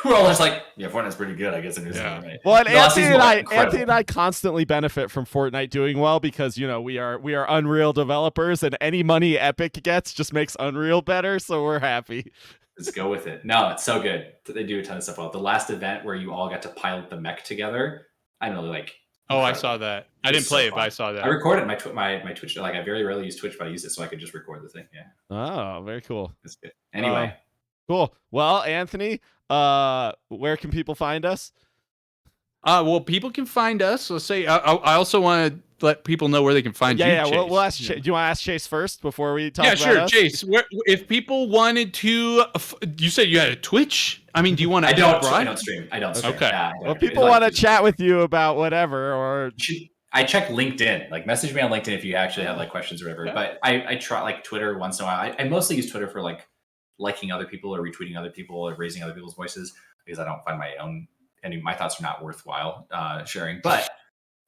Speaker 4: We're all just like, Fortnite's pretty good, I guess. Right.
Speaker 2: Well, and Anthony and I constantly benefit from Fortnite doing well because, we are Unreal developers, and any money Epic gets just makes Unreal better, so we're happy.
Speaker 4: Let's go with it. No, it's so good. They do a ton of stuff well. The last event where you all got to pilot the mech together, I know, like.
Speaker 3: Oh, I saw that. I didn't play it, but I saw that.
Speaker 4: I recorded my Twitch. Like, I very rarely use Twitch, but I use it so I could just record the thing. Yeah.
Speaker 2: Oh, very cool.
Speaker 4: That's good. Anyway.
Speaker 2: Cool. Well, Anthony, where can people find us?
Speaker 3: Well, people can find us. Let's say I also want to let people know where they can find you.
Speaker 2: Yeah. We'll ask. Do you want to ask Chase first before we talk?
Speaker 3: Yeah,
Speaker 2: about
Speaker 3: sure.
Speaker 2: us?
Speaker 3: Chase, if people wanted to, you said you had a Twitch. I mean, do you want to?
Speaker 4: I don't stream.
Speaker 3: Okay.
Speaker 2: Well, people want to chat with you about whatever, or
Speaker 4: I check LinkedIn. Like, message me on LinkedIn if you actually have like questions or whatever. Yeah. But I try like Twitter once in a while. I mostly use Twitter for like liking other people or retweeting other people or raising other people's voices, because I don't find my own, my thoughts are not worthwhile sharing. But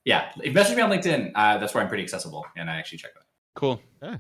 Speaker 4: yeah, if you message me on LinkedIn, that's where I'm pretty accessible, and I actually check that.
Speaker 2: Cool.
Speaker 3: Yeah,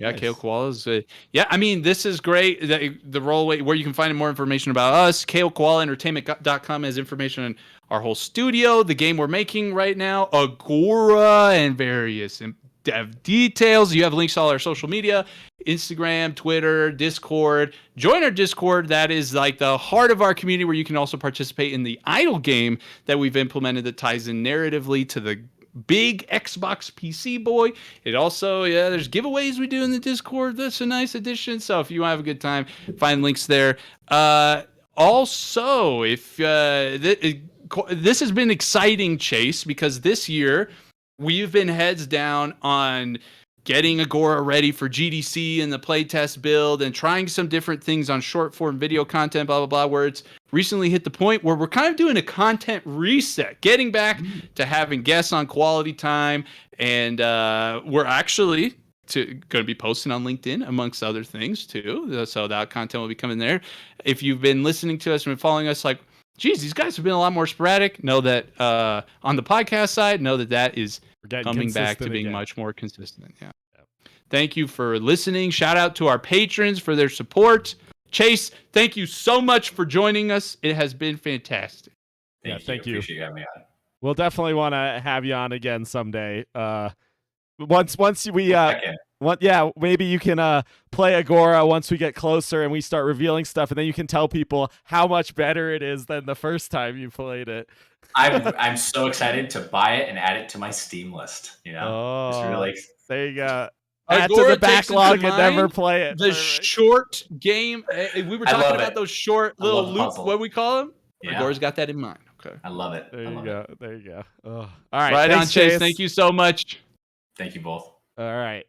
Speaker 3: nice. Kale Koala's. Yeah, I mean, this is great. The rollaway where you can find more information about us. KaleKoalaEntertainment.com has information on our whole studio, the game we're making right now, Agora, and various dev details. You have links to all our social media, Instagram, Twitter, Discord. Join our Discord. That is like the heart of our community, where you can also participate in the idle game that we've implemented that ties in narratively to the big Xbox PC boy. It also, there's giveaways we do in the Discord. That's a nice addition. So if you want to have a good time, find links there. Also, if this has been exciting, Chase, because this year we've been heads down on getting Agora ready for GDC and the playtest build and trying some different things on short form video content, blah, blah, blah, where it's recently hit the point where we're kind of doing a content reset, getting back to having guests on Quality Time. And we're actually going to be posting on LinkedIn, amongst other things, too. So that content will be coming there. If you've been listening to us and been following us, like, geez, these guys have been a lot more sporadic. Know that on the podcast side, know that is coming back to being much more consistent. Yeah. Thank you for listening. Shout out to our patrons for their support. Chase, thank you so much for joining us. It has been fantastic.
Speaker 4: Thank you. Appreciate you having me on.
Speaker 2: We'll definitely want to have you on again someday. Once we maybe you can play Agora once we get closer and we start revealing stuff, and then you can tell people how much better it is than the first time you played it.
Speaker 4: I'm so excited to buy it and add it to my Steam list. Just really.
Speaker 2: There you go. Add to the backlog and never play it.
Speaker 3: The short game. We were talking about those short little loops. What we call them? Yeah. Agora's got that in mind. Okay.
Speaker 4: I love it.
Speaker 2: There you go. Oh. All right.
Speaker 3: Right on, Chase. Thank you so much.
Speaker 4: Thank you both.
Speaker 2: All right.